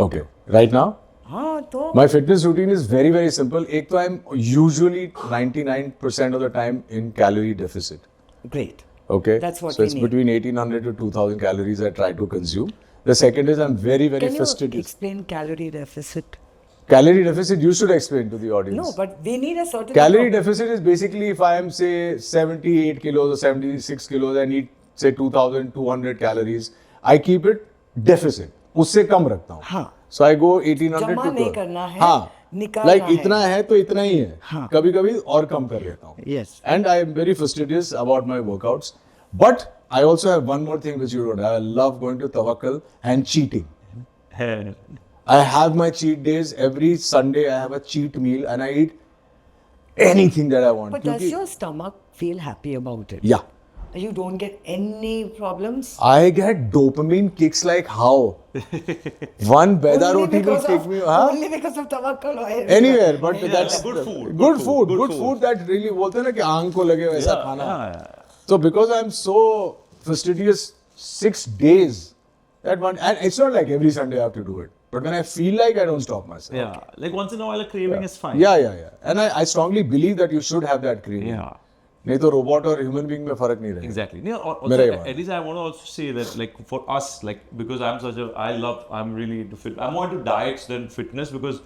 Okay. Right now, हाँ तो my fitness routine is very, very simple. एक तो I'm usually 99% of the time in calorie deficit. great. Okay. That's what so we it's need. between 1800 to 2000 calories I try to consume. The second is I'm very, very Can you fastidious. explain calorie deficit? Calorie deficit, you should explain to the audience. No, but we need a certain Calorie amount. deficit is basically if I am say 78 kilos or 76 kilos, I need say 2200 calories. I keep it deficit. उससे कम रखता हूँ. हाँ. So I go 1800 जमा to नहीं 12. करना है, हाँ. निकालना Like है. इतना है तो इतना ही है. हाँ. कभी-कभी और कम कर लेता हूँ. Yes. And I am very fastidious about my workouts. But I also have one more thing which you don't have. I love going to Tawakkal and cheating. I have my cheat days. Every Sunday I have a cheat meal and I eat anything that I want. But does क्योंकि- your stomach feel happy about it? Yeah. You don't get any problems? I get dopamine kicks like how? One beda Only roti will because take of- me huh? Only because of tawakkal oil. Anywhere, but Yeah, that's good food, Good food that really बोलते हैं ना कि आंख को लगे वैसा खाना. So because I'm so fastidious 6 days, that one, and it's not like every Sunday I have to do it. But when I feel like I don't stop myself. Yeah, like once in a while a craving is fine. Yeah. And I strongly believe that you should have that craving. Yeah. नहीं तो robot और human being में फर्क नहीं रहेगा. Exactly. Yeah, also, मेरा ही बात. at least I want to also say that, like, for us, like, because I'm really into fit. I'm more into diets than fitness because,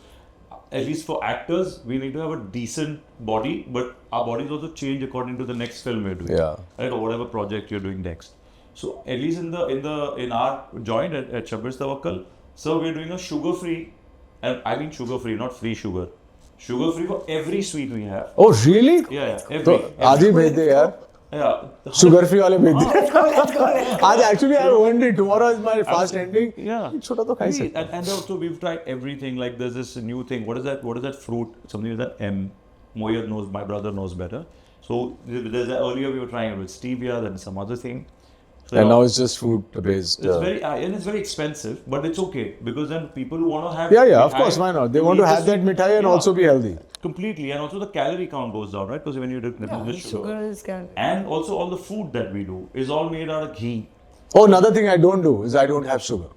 at least for actors, we need to have a decent body, but our bodies also change according to the next film we're doing. Yeah. Right, or whatever project you're doing next. So at least in our joint at Shabbir's Tawakkal, so we're doing a sugar-free, and I mean sugar-free, not free sugar. Sugar-free for every sweet we have. Oh really? Yeah, तो every. आधी भेज दे यार. Yeah. Sugar free वाले भेज दे. Let's go. आज actually I want it. Tomorrow is my fast ending. Yeah. छोटा तो खा ही सकता. And also we've tried everything. Like there's this new thing. What is that fruit? Something with that M. Moyed knows. My brother knows better. So earlier we were trying it with stevia, then some other thing. So And now it's just fruit based. and it's very expensive, but it's okay because then people who want to have Yeah, of mithai, course, why not? They want to eat have this- that mithai and Yeah. also be healthy. Completely, and also the calorie count goes down, right? Because when you do Yeah, the sugar is can. and also all the food that we do is all made out of ghee. Oh, another thing I don't do is I don't have sugar.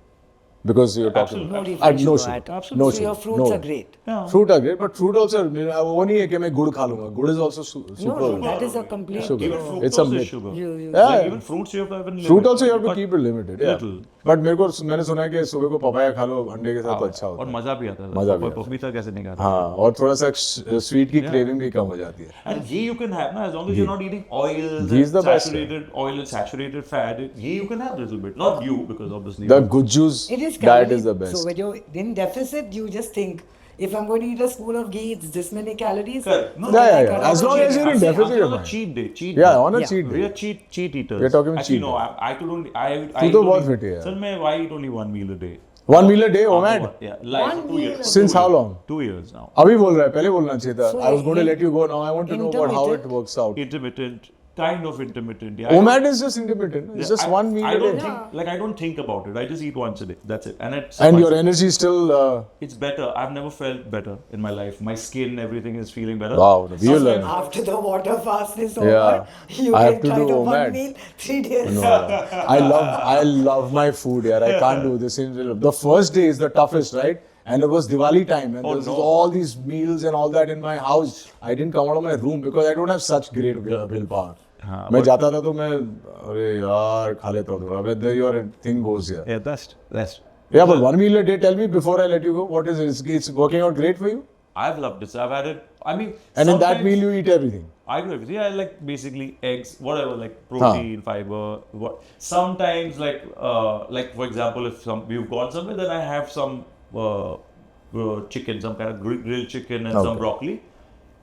Because you're talking Absolutely. No about refined no sugar sugar. at all. No So your sugar. fruits no. are great. Yeah. Fruit are great, but fruit also, वो नहीं है कि मैं गुड़ खा लूँगा. गुड़ is also super. No, that is a complete. Sugar. Even fructose It's a is myth. sugar. You- Yeah. Like even fruits you have to have in Fruit limit. also you have to But keep it limited. Yeah. little. But मैंने सुना है कि सुबह को papaya खा लो अंडे के साथ तो अच्छा होता और है. मजा भी आता है. मजा भी आता है. पपीता कैसे नहीं खाता? हाँ और थोड़ा सा स्वीट की क्रेविंग भी कम हो जाती है. And ghee you can have, na, as long as you're not eating oils Ghee is and the best, saturated oil and saturated fat. Ghee you can have a little bit. Not you, because obviously. The good juice It is diet calorie. is the best. So when you're in deficit, you just think, if I'm going to eat a spoon of ghee, it's this many calories. Correct. No, Yeah. As long as you're in I'm deficit, saying you're on a fine. cheat day. Cheat Yeah, day. on a Yeah. cheat We day. are cheat eaters. We're talking Actually, cheat no, day. I could only. I तू तो बहुत fit है यार. Sir, I eat only one meal a day. One meal a day, OMAD? Yeah, like One 2 meal years. a Since how long? 2 years now. अभी बोल रहा है, पहले बोलना चाहिए था. So, I was going to let you go now. I want to know about how it intermittent. works out. Intermittent, kind of intermittent. Yeah, OMAD is just intermittent. It's just one meal I a don't day. think, like I don't think about it. I just eat once a day. That's it. And it's And your energy still. it's better. I've never felt better in my life. My skin, everything is feeling better. Wow, we will learn. After the water fast is Yeah. over, you I have can to try do the OMAD. one meal, 3 days. I love my food, yaar. I can't do this. The first day is the toughest, right? And it was Diwali time, and there's all these meals and all that in my house. I didn't come out of my room because I don't have such great willpower. मैं जाता था तो मैं अरे यार खा लेता हूँ. Whether your thing goes here. Yeah, that's Yeah, but one meal a day, tell me before I let you go, what is it? It's working out great for you? I've loved it. So I've had it. I mean, And in that sometimes meal, you eat everything. I do everything. I like basically eggs, whatever, like protein, fiber. What? Sometimes, like for example, if we've gone somewhere, then I have some chicken, some kind of grilled chicken, and some broccoli.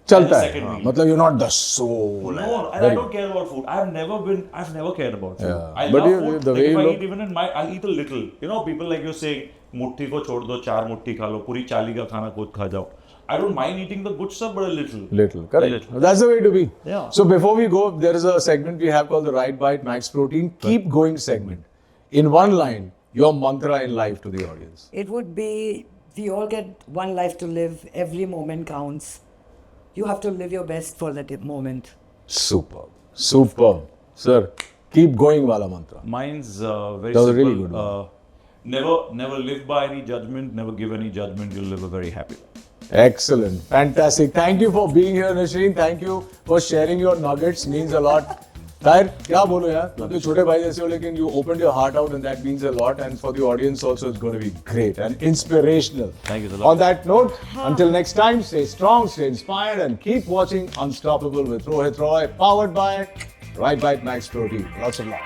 Chalta As a hai. second हाँ, meal. मतलब you're not the soul. No, and I don't care about food. I've never cared about food. Yeah. I But love you- food. the Like way if you I look- eat even I'll eat a little. You know, people like you're saying, मुट्ठी को छोड़ दो, 4 मुट्ठी खा लो, पूरी चाली का खाना खुद खा जाओ. I don't mind eating the good stuff, but a little. Little, correct. Little. That's the way to be. Yeah. So before we go, there is a segment we have called the RiteBite Max Protein. Keep going segment. In one line, your mantra in life to the audience. It would be, we all get one life to live. Every moment counts. You have to live your best for that moment. Superb. Superb. Sir, keep going wala mantra. Mine's very That was a simple. really good one. Never live by any judgment. Never give any judgment. You'll live a very happy life. Excellent. Fantastic. Thank you for being here, Nishriin. Thank you for sharing your nuggets. Means a lot. Tahir, क्या बोलो यार? तुम तो छोटे भाई जैसे हो, लेकिन you opened your heart out and that means a lot. And for the audience also, it's going to be great and inspirational. Thank you so much. On that note, until next time, stay strong, stay inspired, and keep watching Unstoppable with Rohit Roy, powered by RiteBite Max Protein. Lots of love.